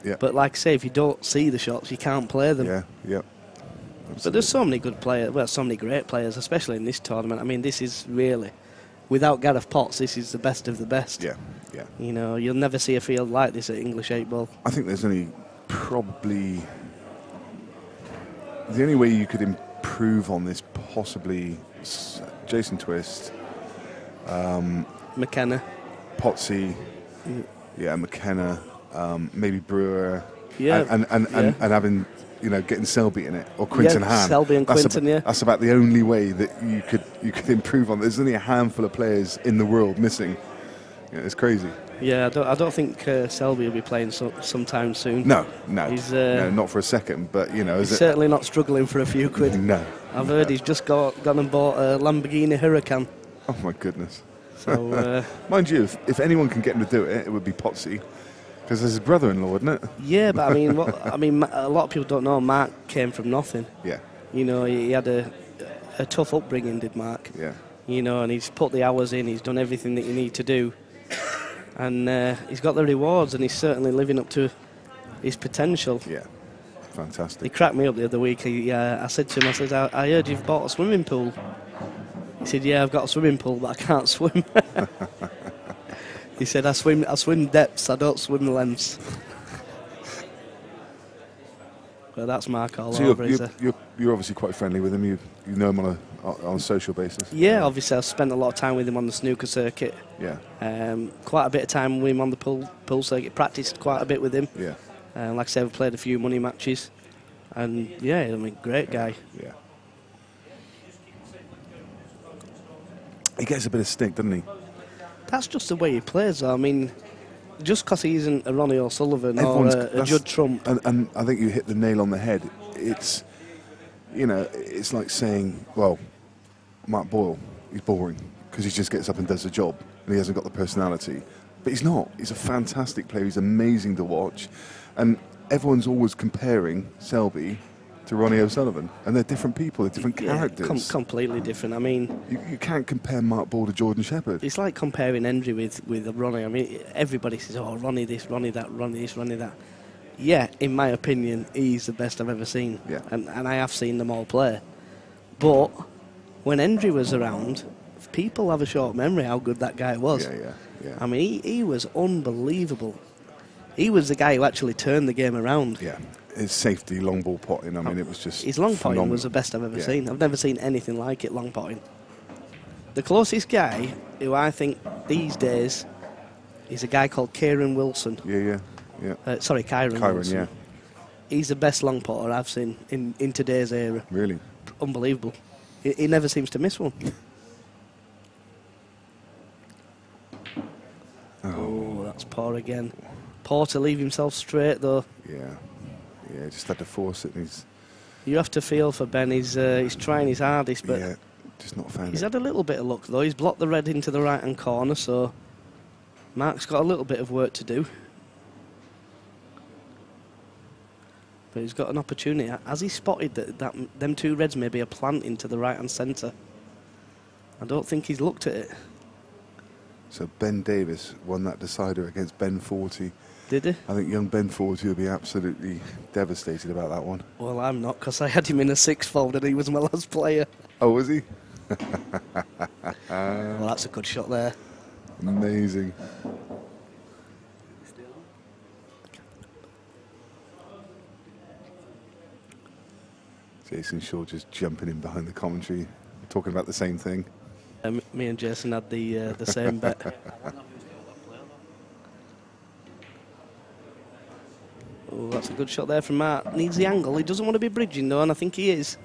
Yeah. But like I say, if you don't see the shots, you can't play them. Yeah. Absolutely. But there's so many good players, well, so many great players, especially in this tournament. I mean, this is really, without Gareth Potts, this is the best of the best. Yeah. You know, you'll never see a field like this at English 8-ball. I think there's only probably... The only way you could improve on this, possibly Jason Twist, McKenna, Potsy, McKenna, maybe Brewer, and having, you know, getting Selby in it, or Quinton Ham. Selby and Quinton, That's about the only way that you could improve on. There's only a handful of players in the world missing. You know, it's crazy. Yeah, I don't think Selby will be playing sometime soon. No. He's no, not for a second. But you know, he's certainly not struggling for a few quid. No, I've heard he's just gone and bought a Lamborghini Huracan. Oh my goodness! So, mind you, if anyone can get him to do it, it would be Potsy, because there's his brother-in-law, isn't it? yeah, but I mean, a lot of people don't know Mark came from nothing. Yeah. You know, he had a tough upbringing, did Mark. Yeah. You know, and he's put the hours in. He's done everything that you need to do, and he's got the rewards, and he's certainly living up to his potential. Yeah. Fantastic. He cracked me up the other week. I said to him, I said, I heard you've bought a swimming pool. He said, yeah, I've got a swimming pool, but I can't swim. He said, I swim depths, I don't swim lengths. But that's Mark all over. You're obviously quite friendly with him. You know him on a social basis. Yeah, obviously I've spent a lot of time with him on the snooker circuit. Yeah. Quite a bit of time with him on the pool circuit. Practiced quite a bit with him. Yeah. Like I said, we've played a few money matches. And yeah, I mean, great guy. Yeah. He gets a bit of stick, doesn't he? That's just the way he plays, though. I mean, just because he isn't a Ronnie O'Sullivan or a Judd Trump. And I think you hit the nail on the head. It's, you know, it's like saying, well, Mark Boyle, he's boring because he just gets up and does the job and he hasn't got the personality. But he's not. He's a fantastic player. He's amazing to watch. And everyone's always comparing Selby to Ronnie O'Sullivan. And they're different people. They're different characters. Completely different. I mean... You can't compare Mark Boyle to Jordan Shepherd. It's like comparing Hendry with Ronnie. I mean, everybody says, oh, Ronnie this, Ronnie that, Ronnie this, Ronnie that. Yeah, in my opinion, he's the best I've ever seen. Yeah. And I have seen them all play. But when Hendry was around, people have a short memory how good that guy was. Yeah. I mean, he was unbelievable. He was the guy who actually turned the game around. Yeah. His safety, long ball potting, I mean, it was just his long phenomenal. potting was the best I've ever seen. I've never seen anything like it, long potting. The closest guy who I think these days is a guy called Kieran Wilson. Yeah. Sorry, Kyron Wilson. Yeah. He's the best long potter I've seen in today's era. Really? Unbelievable. He never seems to miss one. Oh, that's poor again. Poor to leave himself straight, though. Yeah, just had to force it. You have to feel for Ben. He's trying his hardest, but yeah, just not found he's it. had a little bit of luck, though. He's blocked the red into the right-hand corner, so Mark's got a little bit of work to do. But he's got an opportunity. Has he spotted that them two reds may be a plant into the right-hand centre? I don't think he's looked at it. So Ben Davis won that decider against Ben 40. Did he? I think young Ben 40 will be absolutely devastated about that one. Well, I'm not, because I had him in a six-fold and he was my last player. Oh, was he? Well, that's a good shot there. Amazing. Jason Shaw just jumping in behind the commentary, talking about the same thing. Me and Jason had the same bet. Oh, that's a good shot there from Mark. Needs the angle. He doesn't want to be bridging, though, and I think he is.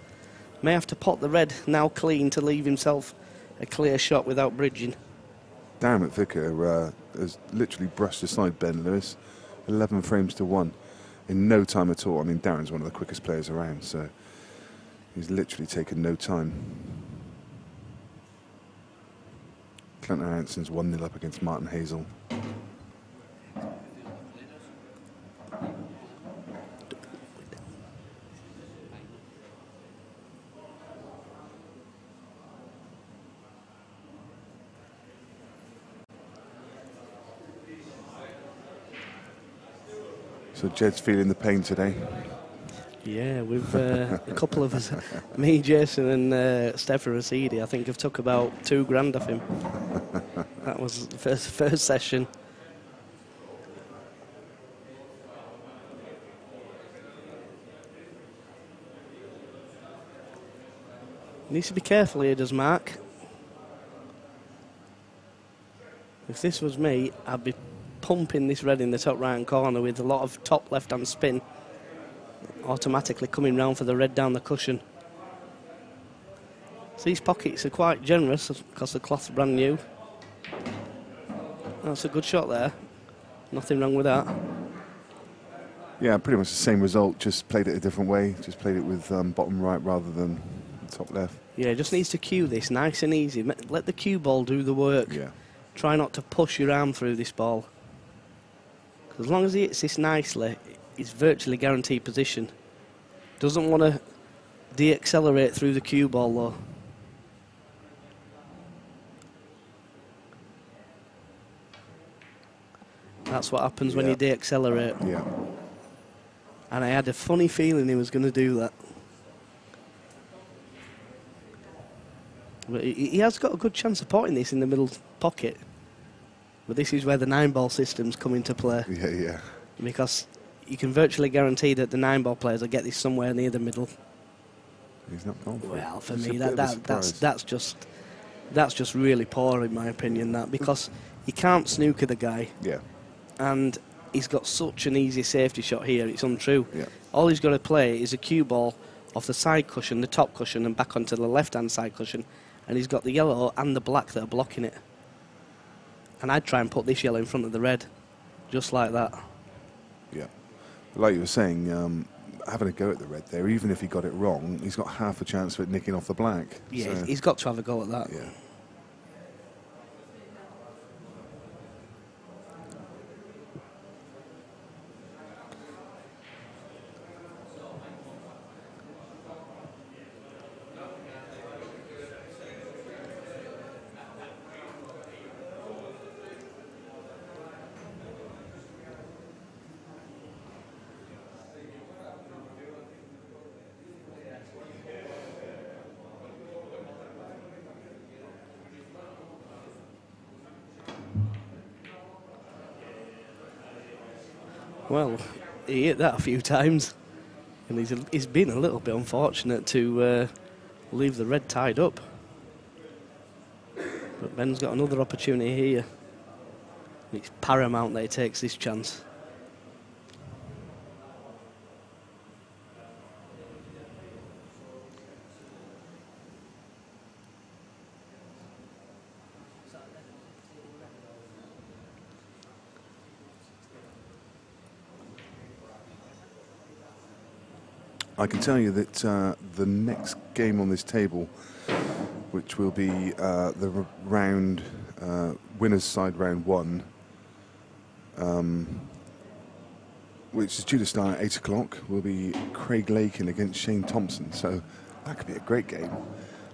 May have to pot the red now clean to leave himself a clear shot without bridging. Darren McVicker has literally brushed aside Ben Lewis, 11 frames to 1 in no time at all. I mean, Darren's one of the quickest players around, so he's literally taken no time. Clinton Hanson's 1-0 up against Martin Hazel. So Jed's feeling the pain today. Yeah, we've a couple of us, me, Jason, and Stefan Rasidi, I think have took about $2,000 off him. That was the first session. Needs to be careful here, does Mark? If this was me, I'd be pumping this red in the top right-hand corner with a lot of top left-hand spin, automatically coming round for the red down the cushion. So these pockets are quite generous because the cloth's brand new. That's a good shot there. Nothing wrong with that. Yeah, pretty much the same result, just played it a different way. Just played it with bottom right rather than top left. Yeah, just needs to cue this nice and easy. Let the cue ball do the work. Yeah. try not to push your arm through this ball. 'Cause as long as he hits this nicely, he's virtually guaranteed position. Doesn't want to de-accelerate through the cue ball though. That's what happens when you de-accelerate. Yeah. And I had a funny feeling he was going to do that. But he has got a good chance of potting this in the middle pocket. But this is where the 9-ball systems come into play. Yeah, yeah. Because you can virtually guarantee that the 9-ball players will get this somewhere near the middle. He's not gone for it. Well, for It's me, a bit of a that's just really poor in my opinion. That because you can't snooker the guy. Yeah. And he's got such an easy safety shot here, it's untrue. Yeah. All he's got to play is a cue ball off the side cushion, the top cushion, and back onto the left-hand side cushion. And he's got the yellow and the black that are blocking it. And I'd try and put this yellow in front of the red, just like that. Yeah. Like you were saying, having a go at the red there, even if he got it wrong, he's got half a chance of it nicking off the black. Yeah, so. he's got to have a go at that. Yeah. Well, he hit that a few times, and he's been a little bit unfortunate to leave the red tied up. But Ben's got another opportunity here. It's paramount that he takes this chance. I can tell you that the next game on this table, which will be the round, winners side round 1, which is due to start at 8 o'clock, will be Craig Lakin against Shane Thompson. So that could be a great game.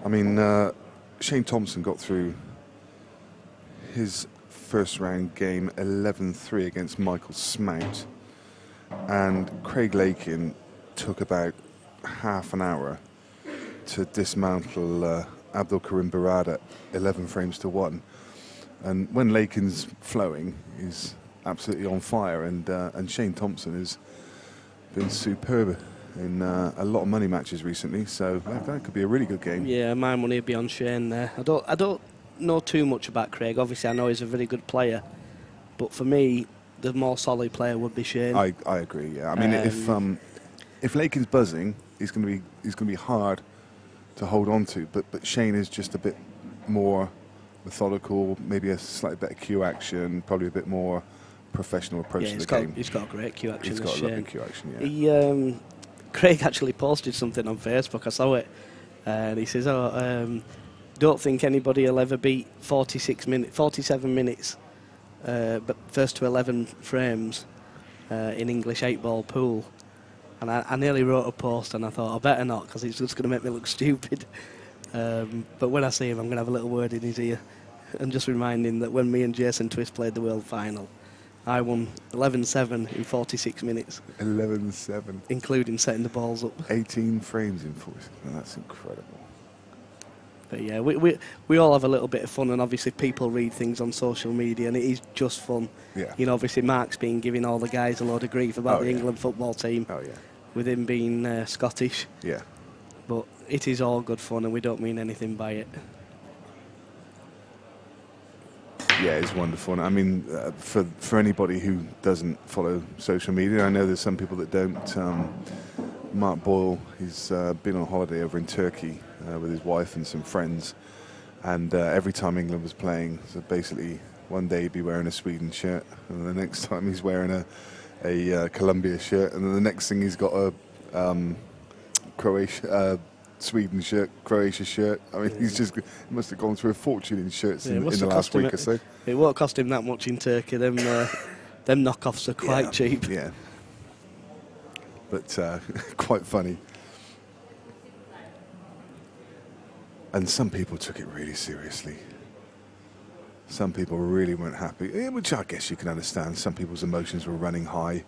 I mean, Shane Thompson got through his first round game 11-3 against Michael Smout, and Craig Lakin took about half an hour to dismantle Abdul Karim Barad 11 frames to 1. And when Lakin's flowing, he's absolutely on fire. And Shane Thompson has been superb in a lot of money matches recently. So that could be a really good game. Yeah, my money would be on Shane there. I don't know too much about Craig. Obviously, I know he's a very good player, but for me, the more solid player would be Shane. I agree. Yeah, I mean if Lakin's buzzing, he's going to be hard to hold on to. But Shane is just a bit more methodical, maybe a slightly better cue action, probably a bit more professional approach to the game. He's got a great cue action. He's got a lovely cue action. Yeah. He, Craig actually posted something on Facebook. I saw it, and he says, "Don't think anybody will ever beat 47 minutes, but first to 11 frames in English 8-ball pool." And I nearly wrote a post, and I thought, I better not, because it's just going to make me look stupid. But when I see him, I'm going to have a little word in his ear and just remind him that when me and Jason Twist played the World Final, I won 11-7 in 46 minutes. 11-7. Including setting the balls up. 18 frames in 46. That's incredible. But yeah, we all have a little bit of fun, and obviously people read things on social media, and it is just fun. Yeah. You know, obviously Mark's been giving all the guys a load of grief about the England football team. Oh, yeah. With him being Scottish. Yeah. But it is all good fun, and we don't mean anything by it. Yeah, it's wonderful. I mean, for anybody who doesn't follow social media, I know there's some people that don't. Mark Boyle, he's been on holiday over in Turkey with his wife and some friends, and every time England was playing, so basically one day he'd be wearing a Sweden shirt, and the next time he's wearing a Colombia shirt, and then the next thing he's got a Sweden shirt, Croatia shirt. I mean, he must have gone through a fortune in shirts in the last week or so. It won't cost him that much in Turkey. Them knockoffs are quite cheap. Yeah, but quite funny. And some people took it really seriously. Some people really weren't happy, which I guess you can understand. Some people's emotions were running high.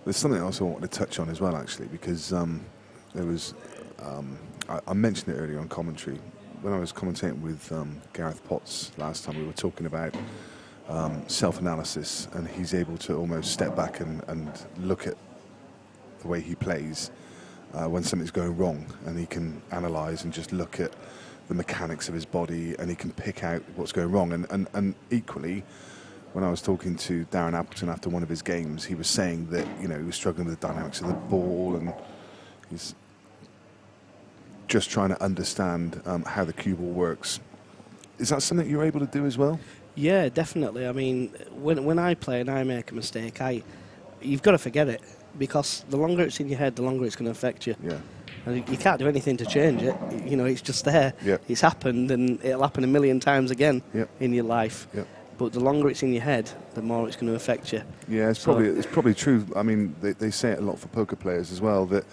There's something else I wanted to touch on as well, actually, because there was, I mentioned it earlier on commentary. When I was commentating with Gareth Potts last time, we were talking about self-analysis, and he's able to almost step back and look at the way he plays when something's going wrong, and he can analyse and just look at the mechanics of his body, and he can pick out what's going wrong. And equally, when I was talking to Darren Appleton after one of his games, he was saying that, you know, he was struggling with the dynamics of the ball, and he's just trying to understand how the cue ball works. Is that something you're able to do as well? Yeah, definitely. I mean, when I play and I make a mistake, you've got to forget it, because the longer it's in your head, the longer it's going to affect you. Yeah. And you can't do anything to change it. You know, it's just there. Yep. It's happened, and it'll happen a million times again in your life. Yep. But the longer it's in your head, the more it's going to affect you. Yeah, it's probably true. I mean, they say it a lot for poker players as well, that,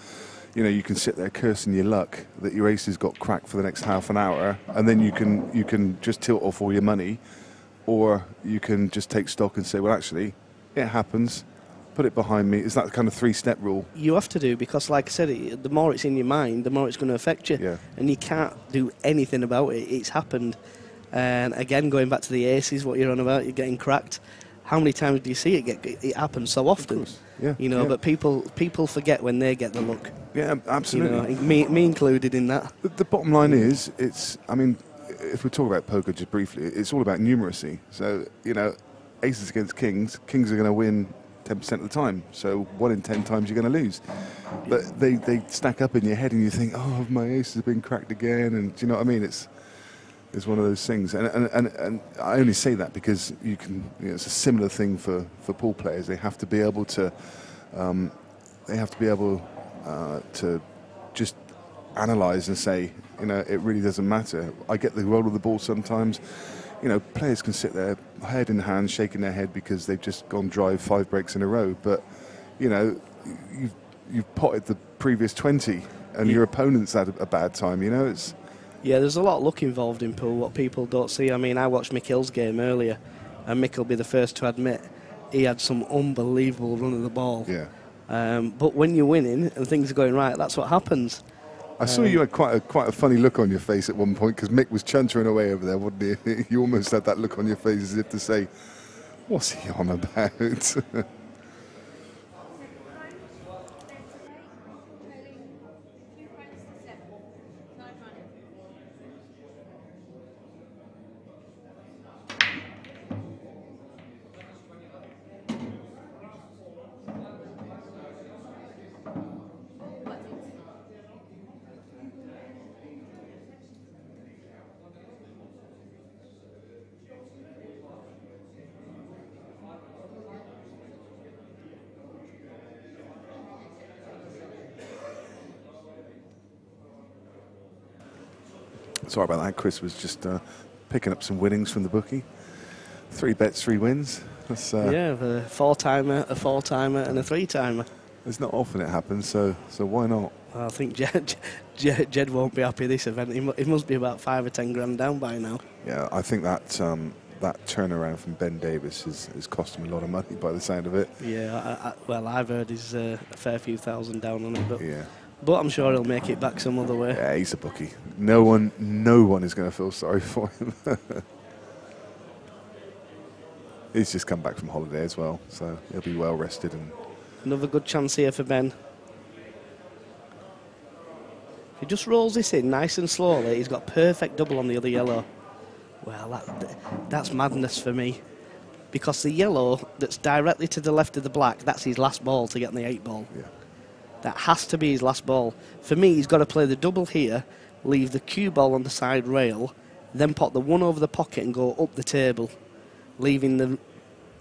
you know, you can sit there cursing your luck that your ace has got cracked for the next half an hour, and then you can just tilt off all your money, or you can just take stock and say, well, actually, it happens, put it behind me. Is that the kind of three-step rule? You have to do, because, like I said, the more it's in your mind, the more it's going to affect you. Yeah. And you can't do anything about it. It's happened. And again, going back to the aces, what you're on about, you're getting cracked. How many times do you see it happens so often? Of course. Yeah. You know, but people forget when they get the luck. Yeah, absolutely. You know, me included in that. The bottom line is, I mean, if we talk about poker just briefly, it's all about numeracy. So, you know, aces against kings are going to win 10% of the time. So 1 in 10 times you're going to lose. But they stack up in your head, and you think, oh, my ace has been cracked again. And do you know what I mean? It's one of those things, and I only say that because you can. You know, it's a similar thing for pool players. They have to be able to, to just analyse and say, you know, it really doesn't matter. I get the roll of the ball sometimes. You know, players can sit there, head in hand, shaking their head because they've just gone drive 5 breaks in a row. But, you know, you've potted the previous 20, and your opponent's had a bad time. You know, it's. Yeah, there's a lot of luck involved in pool, what people don't see. I mean, I watched Mick Hill's game earlier, and Mick will be the first to admit he had some unbelievable run of the ball. Yeah. But when you're winning and things are going right, that's what happens. I saw you had quite a funny look on your face at one point, because Mick was chuntering away over there, wouldn't he? You almost had that look on your face as if to say, what's he on about? Sorry about that. Chris was just picking up some winnings from the bookie. 3 bets, 3 wins. That's, yeah, a 4-timer, a 4-timer, and a 3-timer. It's not often it happens, so why not? Well, I think Jed won't be happy this event. He must be about 5 or 10 grand down by now. Yeah, I think that that turnaround from Ben Davis is cost him a lot of money by the sound of it. Yeah, well, I've heard he's a fair few thousand down on it, Yeah. But I'm sure he'll make it back some other way. Yeah, he's a bookie. No one is going to feel sorry for him. He's just come back from holiday as well, so he'll be well rested. And another good chance here for Ben. If he just rolls this in nice and slowly, he's got perfect double on the other yellow. Well, that's madness for me. Because the yellow that's directly to the left of the black, that's his last ball to get on the 8 ball. yeah. That has to be his last ball. For me, he's got to play the double here, leave the cue ball on the side rail, then pop the 1 over the pocket and go up the table, leaving the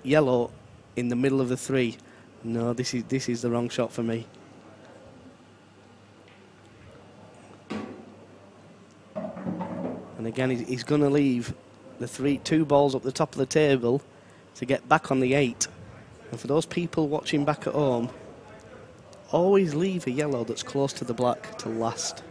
yellow in the middle of the 3. No, this is the wrong shot for me. And again, he's going to leave the 2 balls up the top of the table to get back on the 8. And for those people watching back at home, always leave a yellow that's close to the black to last.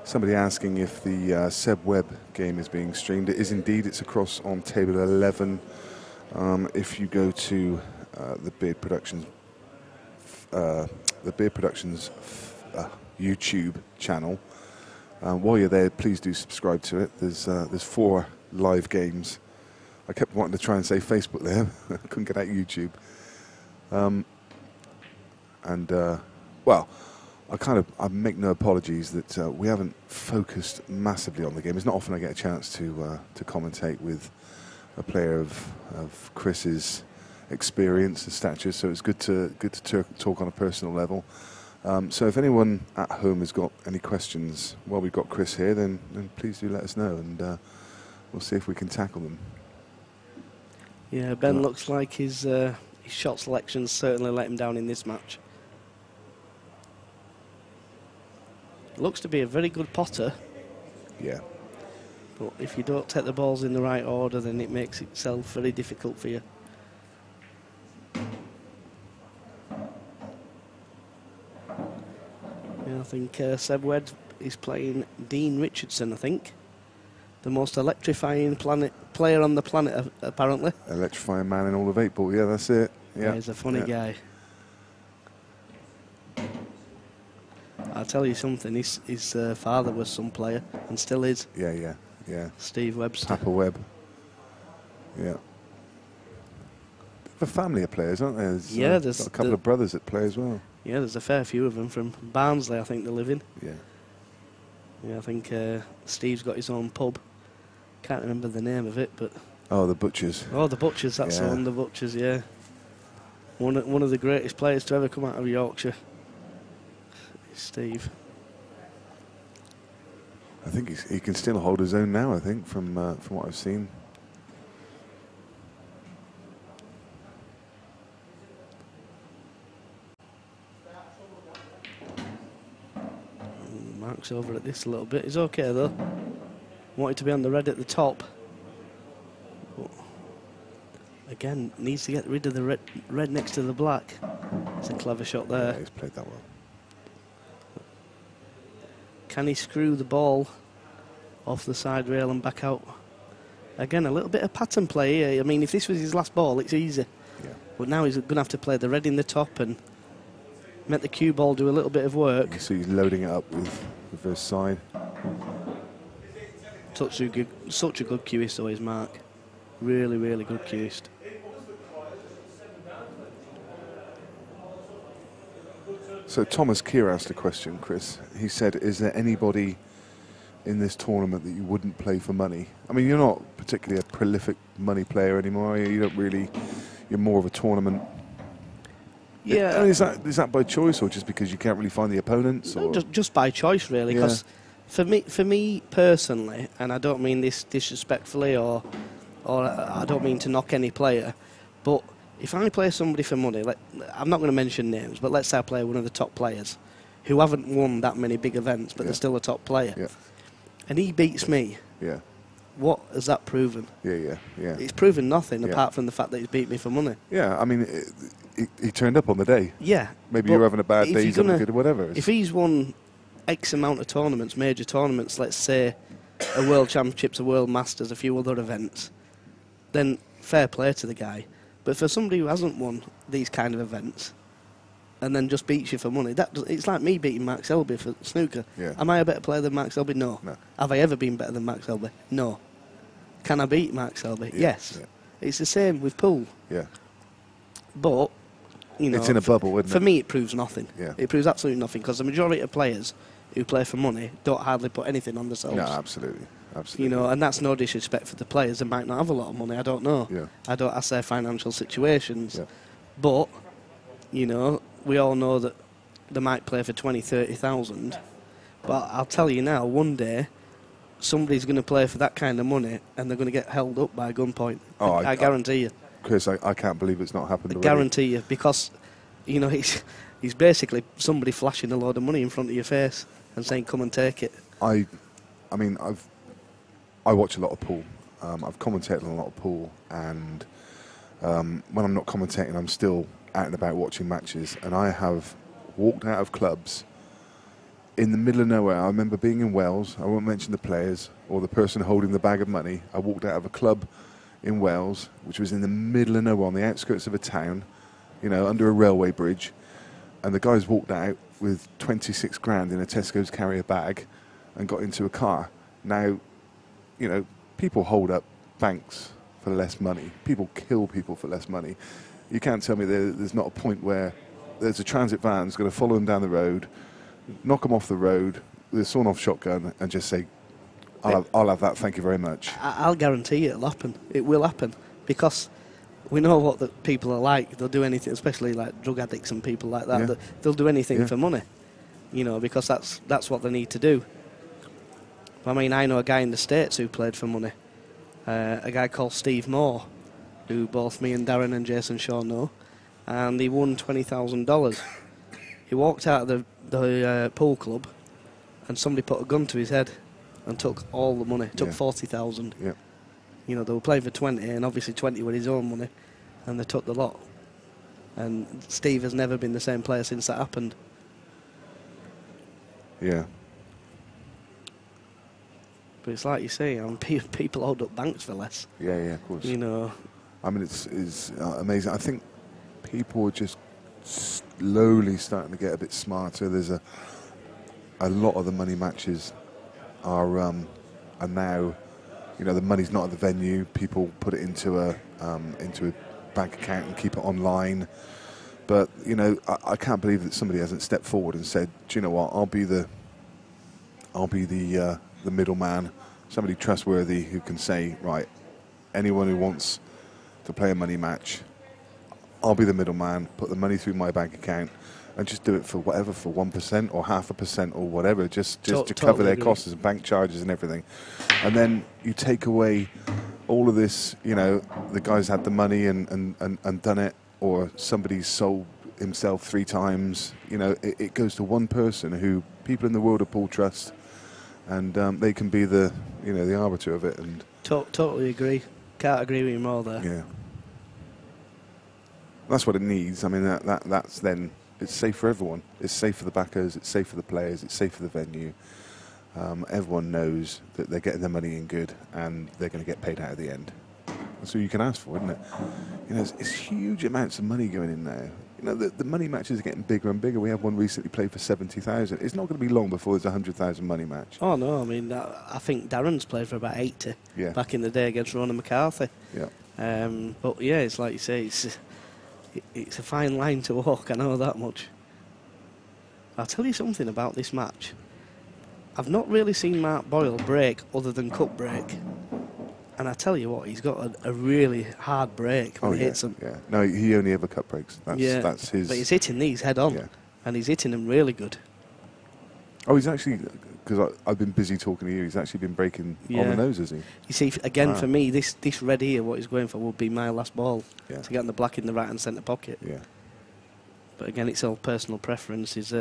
Somebody asking if the Seb Webb game is being streamed. It is indeed. It's across on table 11. If you go to the Beard Productions YouTube channel, while you're there, please do subscribe to it. There's 4 live games. I kept wanting to try and say Facebook there. Couldn't get out YouTube. Well, I make no apologies that we haven't focused massively on the game. It's not often I get a chance to commentate with a player of Chris's experience and stature, so it's good to talk on a personal level. So if anyone at home has got any questions while we've got Chris here, then please do let us know, and we'll see if we can tackle them. Yeah, Ben looks like his shot selections certainly let him down in this match. Looks to be a very good potter. Yeah. But if you don't take the balls in the right order, then it makes itself very difficult for you. Yeah, I think Seb Webb is playing Dean Richardson, I think. The most electrifying player on the planet, apparently. Electrifying man in all of 8-ball. Yeah, that's it. Yeah, he's a funny guy. I'll tell you something. His father was some player and still is. Yeah. Steve Webster. Papa Webb. Yeah. The family of players, aren't there? There's got a couple of brothers that play as well. Yeah, there's a fair few of them from Barnsley, I think they live in. Yeah. Yeah, I think Steve's got his own pub. Can't remember the name of it, but... Oh, the Butchers. Oh, the Butchers, that's the one, the Butchers, yeah. One of the greatest players to ever come out of Yorkshire. Steve. I think he can still hold his own now, I think, from what I've seen. Mark's over at this a little bit. He's okay, though. Wanted to be on the red at the top. But again, needs to get rid of the red next to the black. It's a clever shot there. Yeah, he's played that well. Can he screw the ball off the side rail and back out? Again, a little bit of pattern play here. I mean, if this was his last ball, it's easy. Yeah. But now he's going to have to play the red in the top and make the cue ball do a little bit of work. You see he's loading it up with reverse side. Such a good cueist, though, is Mark. Really, really good cueist. So Thomas Keir asked a question, Chris. He said, is there anybody in this tournament that you wouldn't play for money? I mean, you're not particularly a prolific money player anymore, are you? You don't really, you're more of a tournament. Yeah. Is that by choice or just because you can't really find the opponents? Or? Just by choice, really, because for me personally, and I don't mean this disrespectfully or I don't mean to knock any player, but if I play somebody for money, I'm not going to mention names, but let's say I play one of the top players who haven't won that many big events, but they're still a top player. Yeah. And he beats me. Yeah. What has that proven? Yeah. It's proven nothing apart from the fact that he's beat me for money. Yeah, I mean, he turned up on the day. Yeah. Maybe you're having a bad day, he's having a good, whatever. If he's won X amount of tournaments, major tournaments, let's say a World Championships, a World Masters, a few other events, then fair play to the guy. But for somebody who hasn't won these kind of events and then just beats you for money, it's like me beating Mark Selby for snooker. Yeah. Am I a better player than Mark Selby? No. Have I ever been better than Mark Selby? No. Can I beat Mark Selby? Yes. Yeah. It's the same with pool. Yeah. But, you know, it's in a bubble, isn't it? For me, it proves nothing. Yeah. It proves absolutely nothing because the majority of players who play for money don't hardly put anything on themselves. No, absolutely. You know, and that's no disrespect for the players. They might not have a lot of money. I don't know. Yeah. I don't ask their financial situations. Yeah. But, you know, we all know that they might play for 20, 30,000. But I'll tell you now, one day, somebody's going to play for that kind of money and they're going to get held up by gunpoint. Oh, I guarantee you. Chris, I can't believe it's not happened already. I guarantee you, because, you know, he's basically somebody flashing a load of money in front of your face and saying, come and take it. I mean, I watch a lot of pool. I've commentated on a lot of pool, and when I'm not commentating, I'm still out and about watching matches, and I have walked out of clubs in the middle of nowhere. I remember being in Wales. I won't mention the players or the person holding the bag of money. I walked out of a club in Wales, which was in the middle of nowhere on the outskirts of a town, you know, under a railway bridge, and the guys walked out with 26 grand in a Tesco's carrier bag and got into a car. Now, you know, people hold up banks for less money. People kill people for less money. You can't tell me there's not a point where there's a transit van that's going to follow them down the road, knock them off the road with a sawn-off shotgun and just say, I'll have that, thank you very much. I'll guarantee you it'll happen. It will happen. Because we know what the people are like. They'll do anything, especially like drug addicts and people like that. Yeah. They'll do anything for money, you know, because that's what they need to do. I mean, I know a guy in the States who played for money. A guy called Steve Moore, who both me and Darren and Jason Shaw know. And he won $20,000. He walked out of the pool club and somebody put a gun to his head and took all the money, took 40,000. Yeah. You know, they were playing for 20, and obviously 20 were his own money, and they took the lot. And Steve has never been the same player since that happened. Yeah. But it's like you say, people hold up banks for less. Yeah, of course. You know. I mean, it's amazing. I think people are just slowly starting to get a bit smarter. There's a lot of the money matches are now, you know, the money's not at the venue. People put it into a bank account and keep it online. But you know, I can't believe that somebody hasn't stepped forward and said, "Do you know what? I'll be the middleman, somebody trustworthy who can say, right, anyone who wants to play a money match, I'll be the middleman, put the money through my bank account, and just do it for whatever, for 1% or 0.5% or whatever, just to cover their costs and bank charges and everything." And then you take away all of this, you know, the guy's had the money and done it, or somebody's sold himself 3 times. You know, it goes to one person who people in the world of pool trust, and they can be the arbiter of it. And totally agree. Can't agree with you more there. Yeah. That's what it needs. I mean, that's then, it's safe for everyone. It's safe for the backers, it's safe for the players, it's safe for the venue. Everyone knows that they're getting their money in good and they're going to get paid out at the end. That's all you can ask for, isn't it? You know, it's huge amounts of money going in now. You know, the money matches are getting bigger and bigger. We had one recently played for 70,000. It's not going to be long before there's a 100,000 money match. Oh no, I mean, I think Darren's played for about 80 back in the day against Ronan McCarthy. Yeah. But yeah, it's like you say, it's a fine line to walk. I know that much. I'll tell you something about this match. I've not really seen Mark Boyle break other than cup break. And I tell you what, he's got a really hard break when he hits them. Yeah. No, he only ever cut breaks. That's his. But he's hitting these head on, and he's hitting them really good. Oh, he's actually, because I've been busy talking to you, he's actually been breaking on the nose, has he? You see, again, for me, this red here, what he's going for, would be my last ball to get on the black in the right and centre pocket. Yeah. But again, it's all personal preference. He's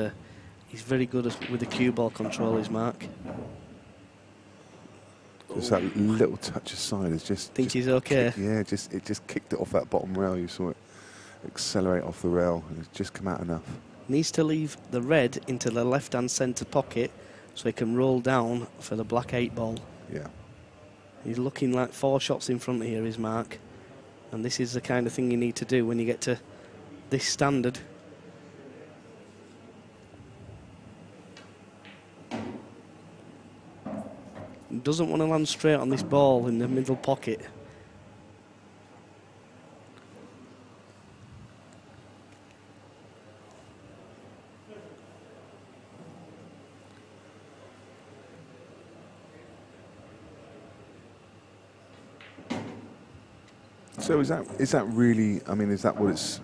He's very good with the cue ball control, is Mark. Just that little touch aside is just. Think he's okay? It just kicked it off that bottom rail. You saw it accelerate off the rail, and it's just come out enough. Needs to leave the red into the left-hand centre pocket so he can roll down for the black 8 ball. Yeah. He's looking like 4 shots in front here, is Mark. And this is the kind of thing you need to do when you get to this standard. Doesn't want to land straight on this ball in the middle pocket. So is that really? I mean, is that what it's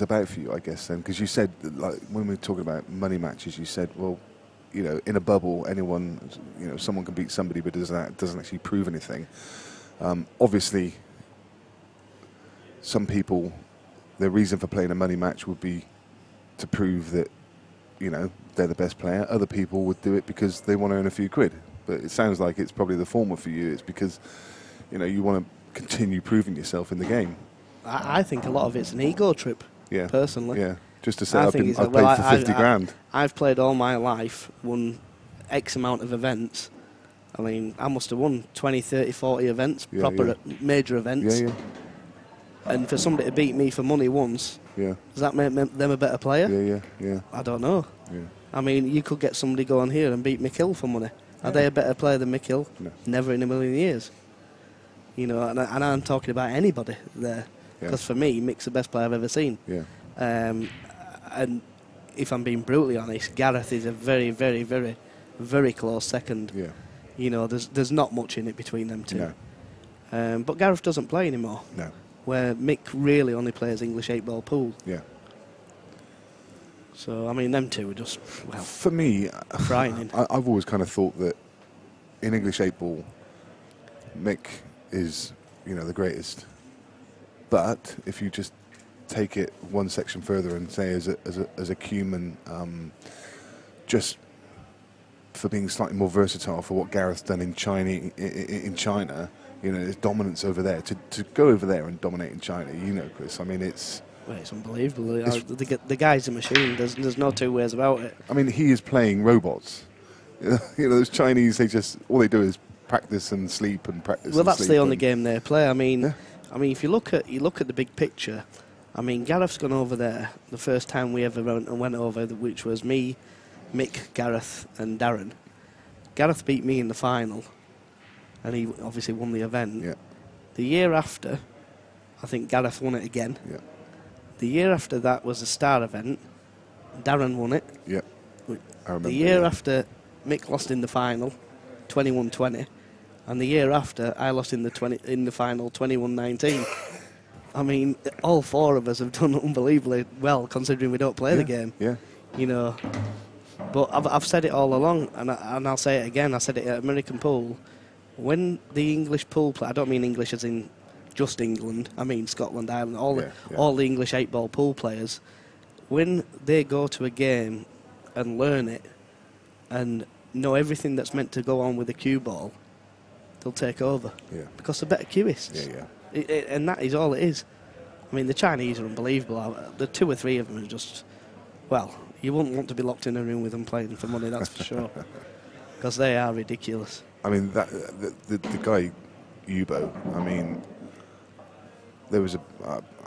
about for you? I guess then, because you said that, like, when we were talking about money matches, you said, well, you know, in a bubble, anyone, you know, someone can beat somebody, but doesn't actually prove anything. Obviously, some people, their reason for playing a money match would be to prove that, you know, they're the best player. Other people would do it because they want to earn a few quid. But it sounds like it's probably the former for you. It's because, you know, you want to continue proving yourself in the game. I think a lot of it's an ego trip, personally. Yeah, just to say I've played for 50 grand. I've played all my life, won X amount of events. I mean, I must have won 20, 30, 40 events, major events. Yeah, yeah. And for somebody to beat me for money once, does that make them a better player? Yeah. I don't know. Yeah. I mean, you could get somebody go on here and beat Mick Hill for money. Are they a better player than Mick Hill? No. Never in a million years. You know, and I'm talking about anybody there. Because for me, Mick's the best player I've ever seen. Yeah. And if I'm being brutally honest, Gareth is a very, very, very, very close second. Yeah. You know, there's not much in it between them two. No. But Gareth doesn't play anymore. No. Where Mick really only plays English 8-ball pool. Yeah. So, I mean, them two are just, well, for me, frightening. I've always kind of thought that in English 8-ball, Mick is, you know, the greatest. But if you just take it one section further and say as a human, just for being slightly more versatile for what Gareth's done in China, you know, his dominance over there, to go over there and dominate in China, you know, Chris, I mean, it's unbelievable. The guy's a machine. There's no two ways about it. I mean, he is playing robots. You know, those Chinese, all they do is practice and sleep and practice. Well, that's the only game they play. I mean, if you look at the big picture, I mean, Gareth's gone over there the first time we ever went over, which was me, Mick, Gareth, and Darren. Gareth beat me in the final, and he obviously won the event. Yeah. The year after, I think Gareth won it again. Yeah. The year after that was the star event. Darren won it. Yeah. I remember. The year after, Mick lost in the final, 21-20. And the year after, I lost in the final, 21-19. I mean, all four of us have done unbelievably well, considering we don't play the game. Yeah. You know, but I've said it all along, and I'll say it again. I said it at American Pool. When the English pool play, I don't mean English as in just England. I mean Scotland, Ireland, all the English 8-ball pool players. When they go to a game and learn it and know everything that's meant to go on with the cue ball, they'll take over. Yeah. Because they're better cueists. Yeah. And that is all it is. I mean, the Chinese are unbelievable. The 2 or 3 of them are just, well, you wouldn't want to be locked in a room with them playing for money, that's for sure. Because they are ridiculous. I mean, the guy, Yubo, I mean, there was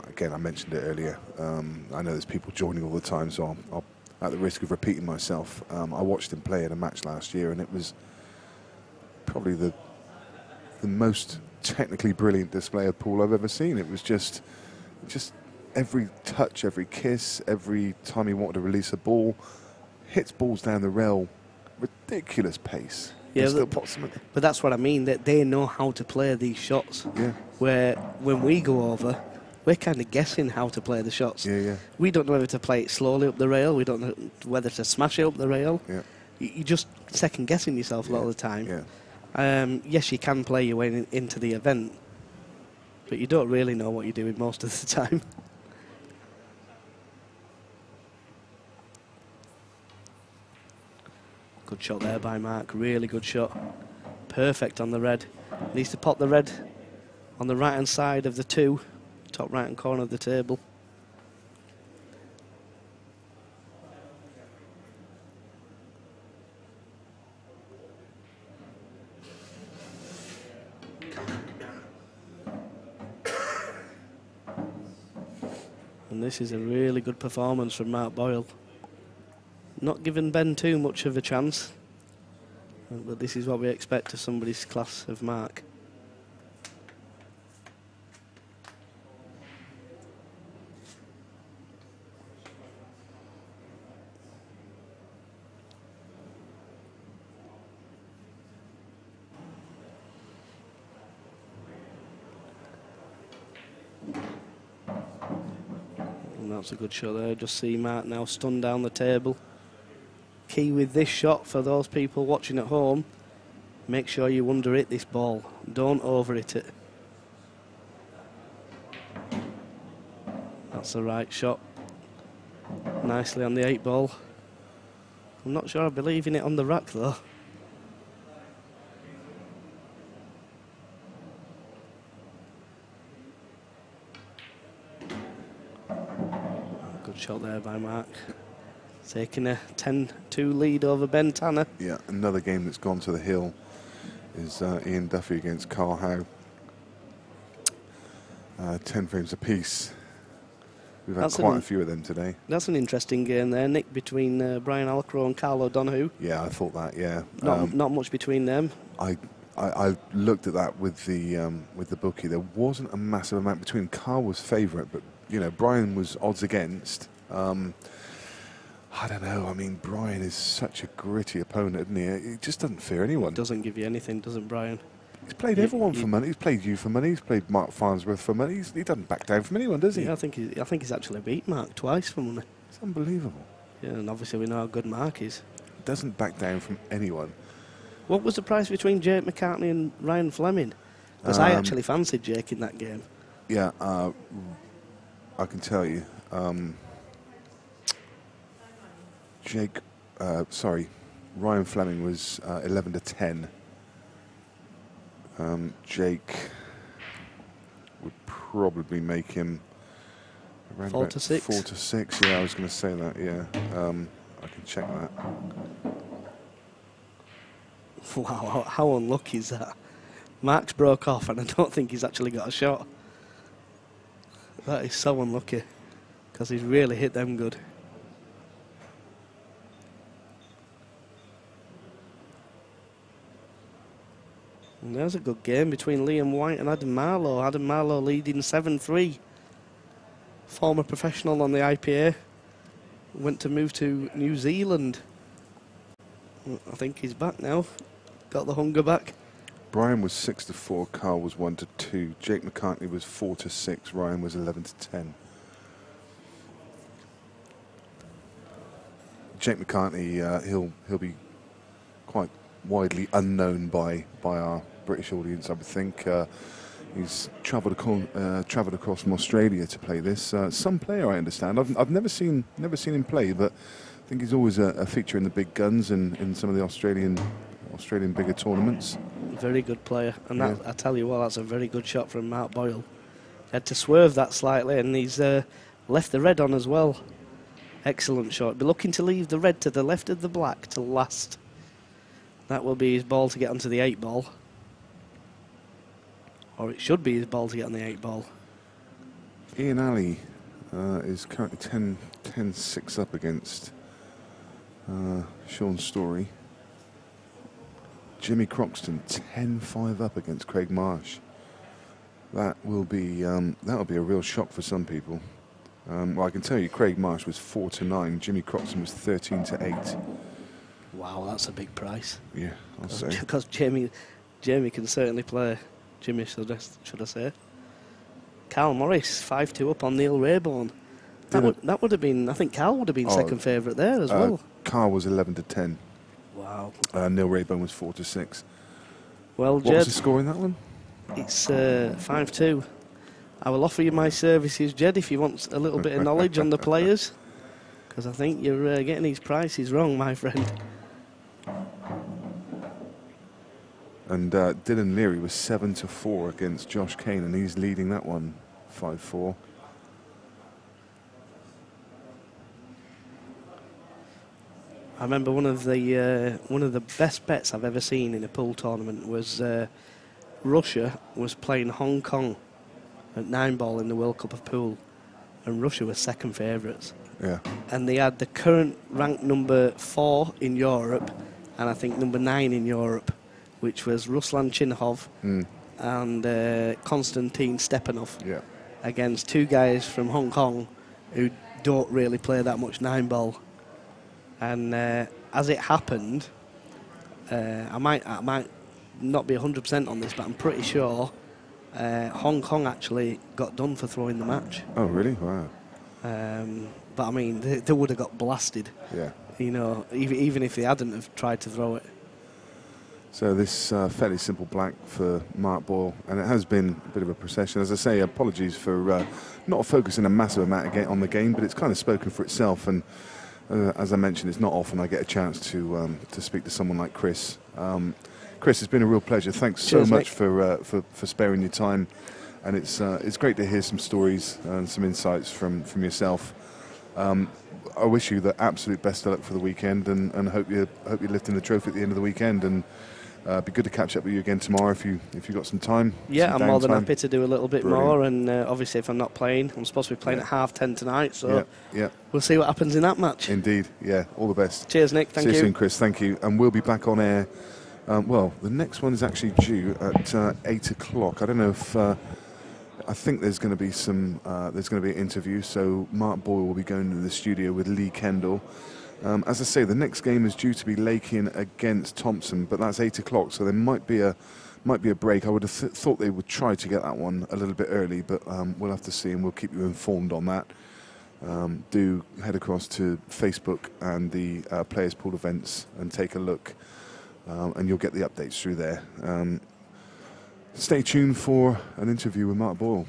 again, I mentioned it earlier. I know there's people joining all the time, so I'll at the risk of repeating myself, I watched him play in a match last year, and it was probably the most technically brilliant display of pool I've ever seen. It was just every touch, every kiss, every time he wanted to release a ball, hits balls down the rail, ridiculous pace. Yeah, but that's what I mean, that they know how to play these shots. Yeah. Where when we go over, we're kind of guessing how to play the shots. Yeah. We don't know whether to play it slowly up the rail. We don't know whether to smash it up the rail. Yeah. You're just second guessing yourself a lot of the time. Yeah. Yes, you can play your way into the event, but you don't really know what you're doing most of the time. Good shot there by Mark, really good shot. Perfect on the red. Needs to pop the red on the right hand side of the 2, top right hand corner of the table. And this is a really good performance from Mark Boyle. Not giving Ben too much of a chance, but this is what we expect of somebody's class of Mark. And that's a good shot there. Just see Mark now stunned down the table. Key with this shot for those people watching at home, make sure you under hit this ball. Don't over hit it. That's the right shot. Nicely on the 8 ball. I'm not sure I believe in it on the rack though. Good shot there by Mark. Taking a 10-2 lead over Ben Tana. Yeah, another game that's gone to the hill is Ian Duffy against Carl Howe. 10 frames apiece. We've had quite a few of them today. That's an interesting game there, Nick, between Brian Alcrow and Carl O'Donoghue. Yeah, I thought that, yeah. Not much between them. I looked at that with the bookie. There wasn't a massive amount between. Carl was favourite, but, you know, Brian was odds against. I don't know. I mean, Brian is such a gritty opponent, isn't he? He just doesn't fear anyone. Doesn't give you anything, doesn't Brian? He's played everyone for money. He's played you for money. He's played Mark Farnsworth for money. He doesn't back down from anyone, does he? Yeah, I think he's actually beat Mark twice for money. It's unbelievable. Yeah, and obviously we know how good Mark is. He doesn't back down from anyone. What was the price between Jake McCartney and Ryan Fleming? Because I actually fancied Jake in that game. Yeah, I can tell you. Ryan Fleming was 11-10. Jake would probably make him around 4-6. 4-6. Yeah, I was going to say that. Yeah, I can check that. Wow, how unlucky is that? Mark's broke off, and I don't think he's actually got a shot. That is so unlucky, because he's really hit them good. And there's a good game between Liam White and Adam Marlowe. Adam Marlowe leading 7-3. Former professional on the IPA. Went to move to New Zealand. I think he's back now. Got the hunger back. Brian was 6-4. Carl was 1-2. Jake McCartney was 4-6. Ryan was 11-10. Jake McCartney, he'll be quite widely unknown by our British audience, I would think. He's travelled across from Australia to play this. Some player, I understand. I've never seen him play, but I think he's always a feature in the big guns and in some of the Australian bigger tournaments. Very good player, and yeah. I tell you what, that's a very good shot from Mark Boyle. Had to swerve that slightly, and he's left the red on as well. Excellent shot. Be looking to leave the red to the left of the black to last. That will be his ball to get onto the 8 ball. Or it should be his ball to get on the 8 ball. Ian Alley is currently 10-6 up against Sean Story. Jimmy Croxton 10-5 up against Craig Marsh. That will be a real shock for some people. Well, I can tell you, Craig Marsh was 4-9. Jimmy Croxton was 13-8. Wow, that's a big price. Yeah, I'll say. Because Jamie can certainly play. Jimmy, should I say? Carl Morris 5-2 up on Neil Rayborn. That would have been. I think Carl would have been second favourite there as well. Carl was 11-10. Wow. Neil Rayburn was 4-6. Well, what Jed, was the score in that one? It's 5-2. I will offer you my services, Jed, if you want a little bit of knowledge on the players, because I think you're getting these prices wrong, my friend. And Dylan Leary was 7-4 against Josh Kane, and he's leading that one 5-4. I remember one of the best bets I've ever seen in a pool tournament was Russia was playing Hong Kong at 9-ball in the World Cup of Pool, and Russia was second favourites. Yeah. And they had the current ranked number 4 in Europe, and I think number 9 in Europe, which was Ruslan Chinhov and Konstantin Stepanov, Yeah. against 2 guys from Hong Kong who don't really play that much 9-ball. And as it happened, I might not be 100% on this, but I'm pretty sure Hong Kong actually got done for throwing the match. Oh, really? Wow. But I mean, they would have got blasted. Yeah. You know, even if they hadn't have tried to throw it. So this fairly simple black for Mark Boyle, and it has been a bit of a procession. As I say, apologies for not focusing a massive amount on the game, but it's kind of spoken for itself. And as I mentioned, it's not often I get a chance to speak to someone like Chris. Chris, it's been a real pleasure. Thanks so much for sparing your time, and it's great to hear some stories and some insights from yourself. I wish you the absolute best of luck for the weekend, and hope you're lifting the trophy at the end of the weekend. And it'd be good to catch up with you again tomorrow if you've got some time. Yeah, some I'm more than downtime. happy to do a little bit Brilliant. more. And obviously, if I'm not playing, I'm supposed to be playing at 10:30 tonight. So yeah, we'll see what happens in that match. indeed. Yeah, all the best. Cheers, Nick. Thank you. See you soon, Chris. Thank you. And we'll be back on air. Well, the next one is actually due at 8 o'clock. I don't know if. I think there's going to be there's going to be an interview. So Mark Boyle will be going to the studio with Lee Kendall. As I say, the next game is due to be Lakian against Thompson, but that's 8 o'clock, so there might be a break. I would have thought they would try to get that one a little bit early, but we'll have to see, and we'll keep you informed on that. Do head across to Facebook and the Players Pool events and take a look, and you'll get the updates through there. Stay tuned for an interview with Mark Boyle.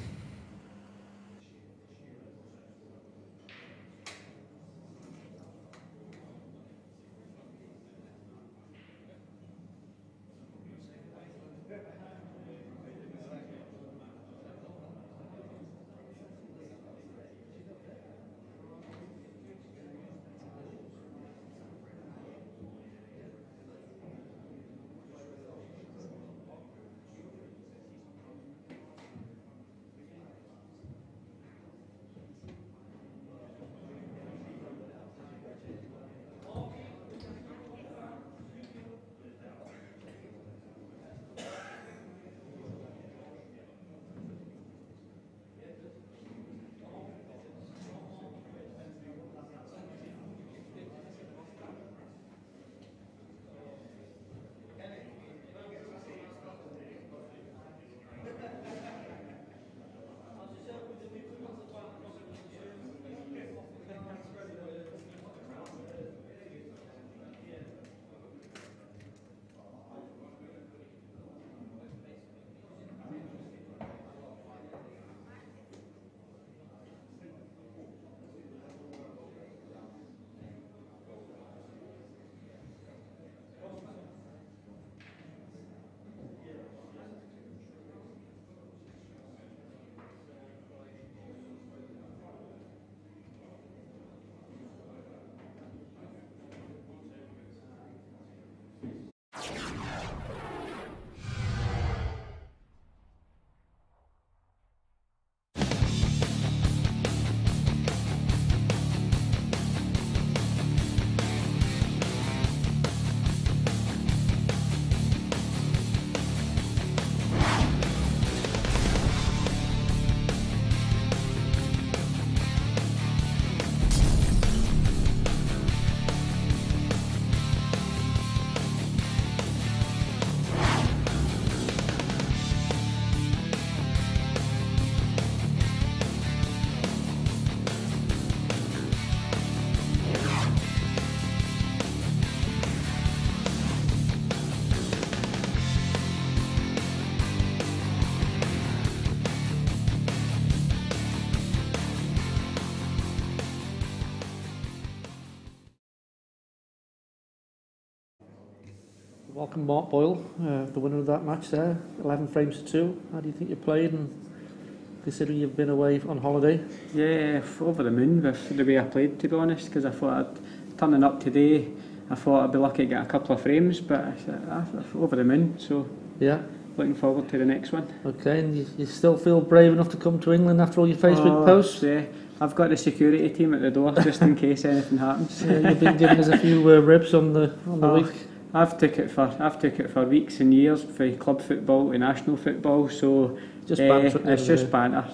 Welcome, Mark Boyle, the winner of that match there, 11 frames to 2. How do you think you played, and considering you've been away on holiday? Yeah, over the moon with the way I played, to be honest, because I thought turning up today, I thought I'd be lucky to get a couple of frames, but over the moon, so yeah, looking forward to the next one. Okay, and you still feel brave enough to come to England after all you faced with posts? Yeah, I've got the security team at the door just in case anything happens. Yeah, you've been giving us a few ribs on the week. I've took it for weeks and years, for club football to national football, so Just banter. it's just banter.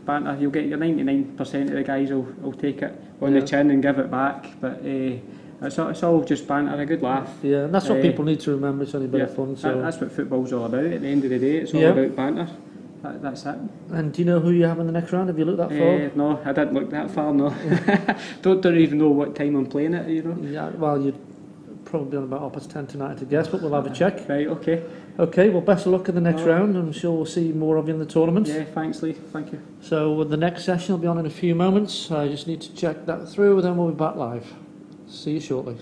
Banter. You'll get your 99% of the guys will take it on the chin and give it back, but it's all just banter, a good laugh. Yeah, and that's what people need to remember. It's only a bit of fun. So that's what football's all about. At the end of the day, it's all about banter. That's it. And do you know who you have in the next round? Have you looked that far? No, I didn't look that far. No, don't even know what time I'm playing it. You know. Yeah, well, you'd probably on about 10 tonight to guess, but we'll have a check. Right. Okay. Okay. Well, best of luck in the next round. I'm sure we'll see more of you in the tournament. Yeah. Thanks, Lee. Thank you. So the next session will be on in a few moments. I just need to check that through, and then we'll be back live. See you shortly.